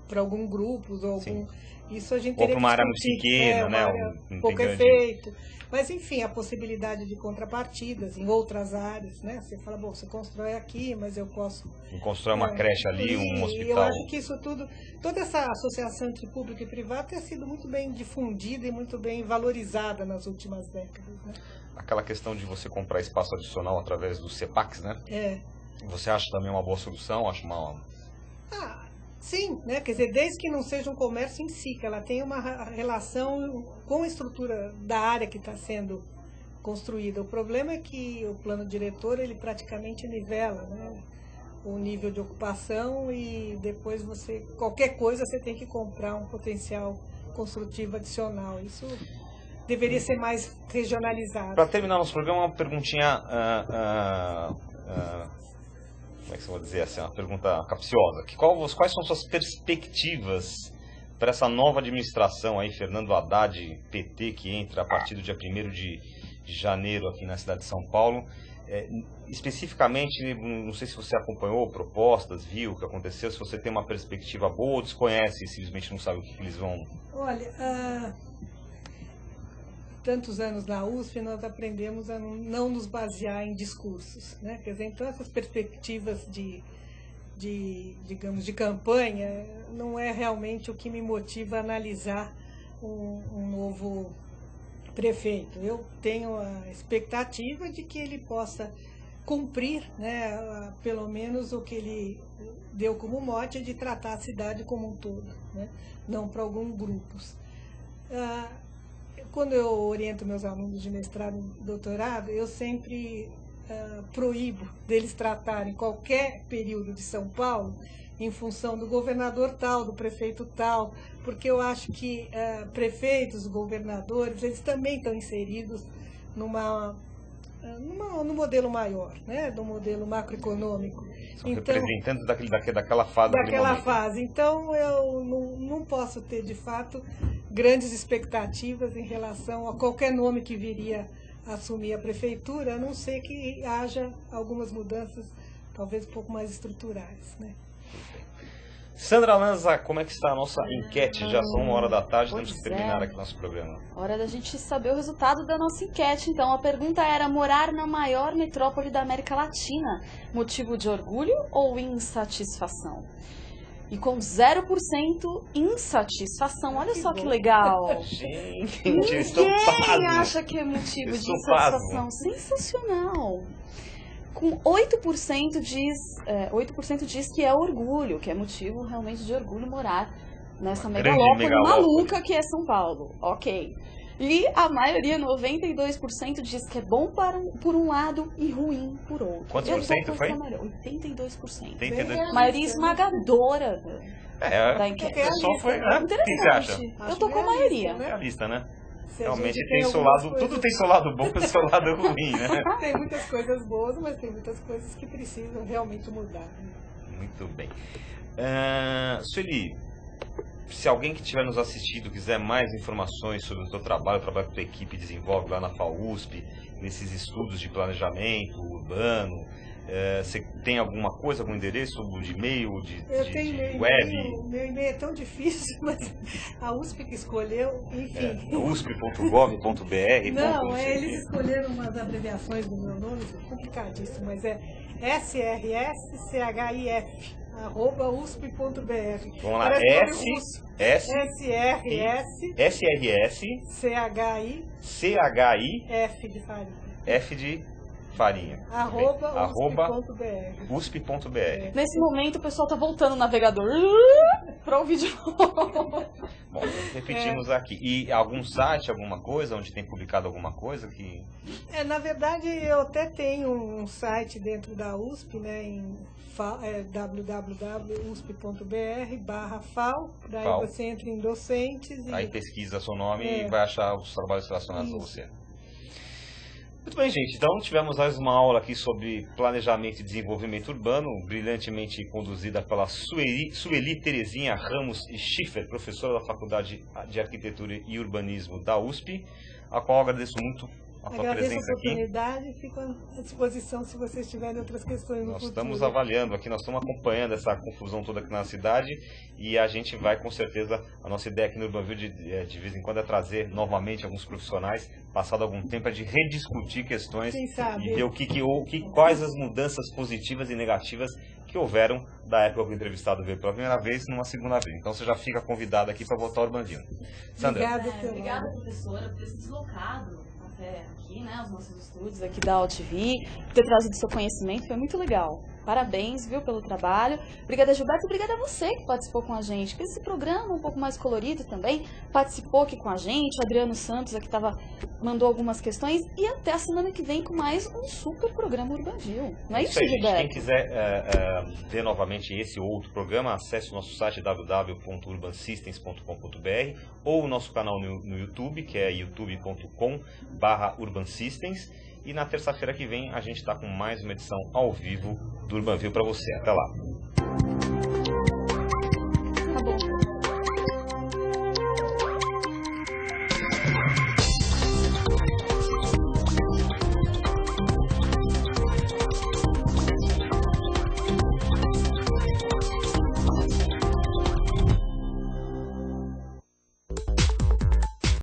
Para algum grupo, ou algum... Isso a gente teria ou para uma área muito pequena, né? Pouco efeito. Mas, enfim, a possibilidade de contrapartidas em outras áreas, né? Você fala, bom, você constrói aqui, mas eu posso... Constrói uma creche ali, um hospital. Eu acho que isso tudo, toda essa associação entre público e privado tem sido muito bem difundida e muito bem valorizada nas últimas décadas, né? Aquela questão de você comprar espaço adicional através dos CEPACs, né? Você acha também uma boa solução? Acha uma... Sim, né? Quer dizer, desde que não seja um comércio em si, que ela tenha uma relação com a estrutura da área que está sendo construída. O problema é que o plano diretor, ele praticamente nivela, né, o nível de ocupação e depois qualquer coisa você tem que comprar um potencial construtivo adicional. Isso deveria ser mais regionalizado. Para terminar nosso programa, uma perguntinha, como é que eu vou dizer assim, uma pergunta capciosa. Quais são suas perspectivas para essa nova administração aí, Fernando Haddad, PT, que entra a partir do dia 1º de janeiro aqui na cidade de São Paulo? Especificamente, não sei se você acompanhou propostas, viu o que aconteceu, se você tem uma perspectiva boa ou desconhece e simplesmente não sabe o que eles vão... Olha, tantos anos na USP, nós aprendemos a não nos basear em discursos, né? Quer dizer, então essas perspectivas digamos, de campanha não é realmente o que me motiva a analisar um novo prefeito. Eu tenho a expectativa de que ele possa cumprir, né, pelo menos o que ele deu como mote de tratar a cidade como um todo, né, não para alguns grupos. Quando eu oriento meus alunos de mestrado e doutorado, eu sempre proíbo deles tratarem qualquer período de São Paulo em função do governador tal, do prefeito tal, porque eu acho que prefeitos, governadores, eles também estão inseridos no modelo maior, né, do modelo macroeconômico. São representantes daquela fase. Daquela fase. Então, eu não posso ter, de fato, grandes expectativas em relação a qualquer nome que viria a assumir a prefeitura, a não ser que haja algumas mudanças, talvez um pouco mais estruturais, né? Sandra Lanza, como é que está a nossa enquete? Já são 1h da tarde, temos que terminar aqui nosso programa. Hora da gente saber o resultado da nossa enquete. Então, a pergunta era: morar na maior metrópole da América Latina, motivo de orgulho ou insatisfação? E com 0% insatisfação. Olha só que legal. Gente, estou Ninguém acha que é motivo de insatisfação. Sensacional. Com 8% diz que é orgulho, que é motivo realmente de orgulho morar nessa megalópole maluca que é São Paulo. Ok. E a maioria, 92%, diz que é bom por um lado e ruim por outro. Quantos por cento foi? 82%. 82%. Maioria esmagadora da enquete. O pessoal foi... O que você acha? Eu tô com a maioria. Realista, né? Realmente tem seu lado, tudo tem seu lado bom e seu lado ruim, né? Tem muitas coisas boas, mas tem muitas coisas que precisam realmente mudar. Muito bem. Sueli, se alguém que estiver nos assistindo quiser mais informações sobre o seu trabalho, o trabalho que a tua equipe desenvolve lá na FAUSP, nesses estudos de planejamento urbano, você tem alguma coisa, algum endereço de e-mail, de web? Meu e-mail é tão difícil, mas a USP que escolheu, enfim. usp.gov.br. Não, eles escolheram umas abreviações do meu nome, complicadíssimo, mas é srschif, @usp.br. Vamos lá, F de farinha. F de farinha. @usp.br. Nesse momento o pessoal tá voltando o navegador para ouvir de novo. Bom, repetimos aqui. E algum site, alguma coisa, onde tem publicado alguma coisa que... Na verdade, eu até tenho um site dentro da USP, né, em www.usp.br/FAO, daí você entra em docentes. Aí pesquisa seu nome e vai achar os trabalhos relacionados a você. Muito bem, gente. Então tivemos mais uma aula aqui sobre planejamento e desenvolvimento urbano, brilhantemente conduzida pela Sueli Terezinha Ramos Schiffer, professora da Faculdade de Arquitetura e Urbanismo da USP, a qual eu agradeço muito a tua presença aqui. Agradeço a oportunidade e fico à disposição se vocês tiverem outras questões no futuro. Nós estamos avaliando aqui, nós estamos acompanhando essa confusão toda aqui na cidade e a gente vai, com certeza, a nossa ideia aqui no Urbanville de vez em quando é trazer novamente alguns profissionais, passado algum tempo, de rediscutir questões e ver quais as mudanças positivas e negativas que houveram da época que o entrevistado veio pela primeira vez numa segunda vez. Então você já fica convidado aqui para voltar ao Urbandino. Sandra. Obrigada, professora, por ter se deslocado até aqui, né, os nossos estúdios aqui da UTV, por ter trazido seu conhecimento, foi muito legal. Parabéns, viu, pelo trabalho. Obrigada, Gilberto. Obrigada a você que participou com a gente. Esse programa um pouco mais colorido também participou aqui com a gente. Adriano Santos aqui mandou algumas questões. E até a semana que vem com mais um super programa Urbanville. Não é isso, Gilberto? Quem quiser ver novamente esse ou outro programa, acesse o nosso site www.urbansystems.com.br ou o nosso canal no YouTube, que é youtube.com/urbansystems. E na terça-feira que vem a gente está com mais uma edição ao vivo do Urbanville para você. Até lá!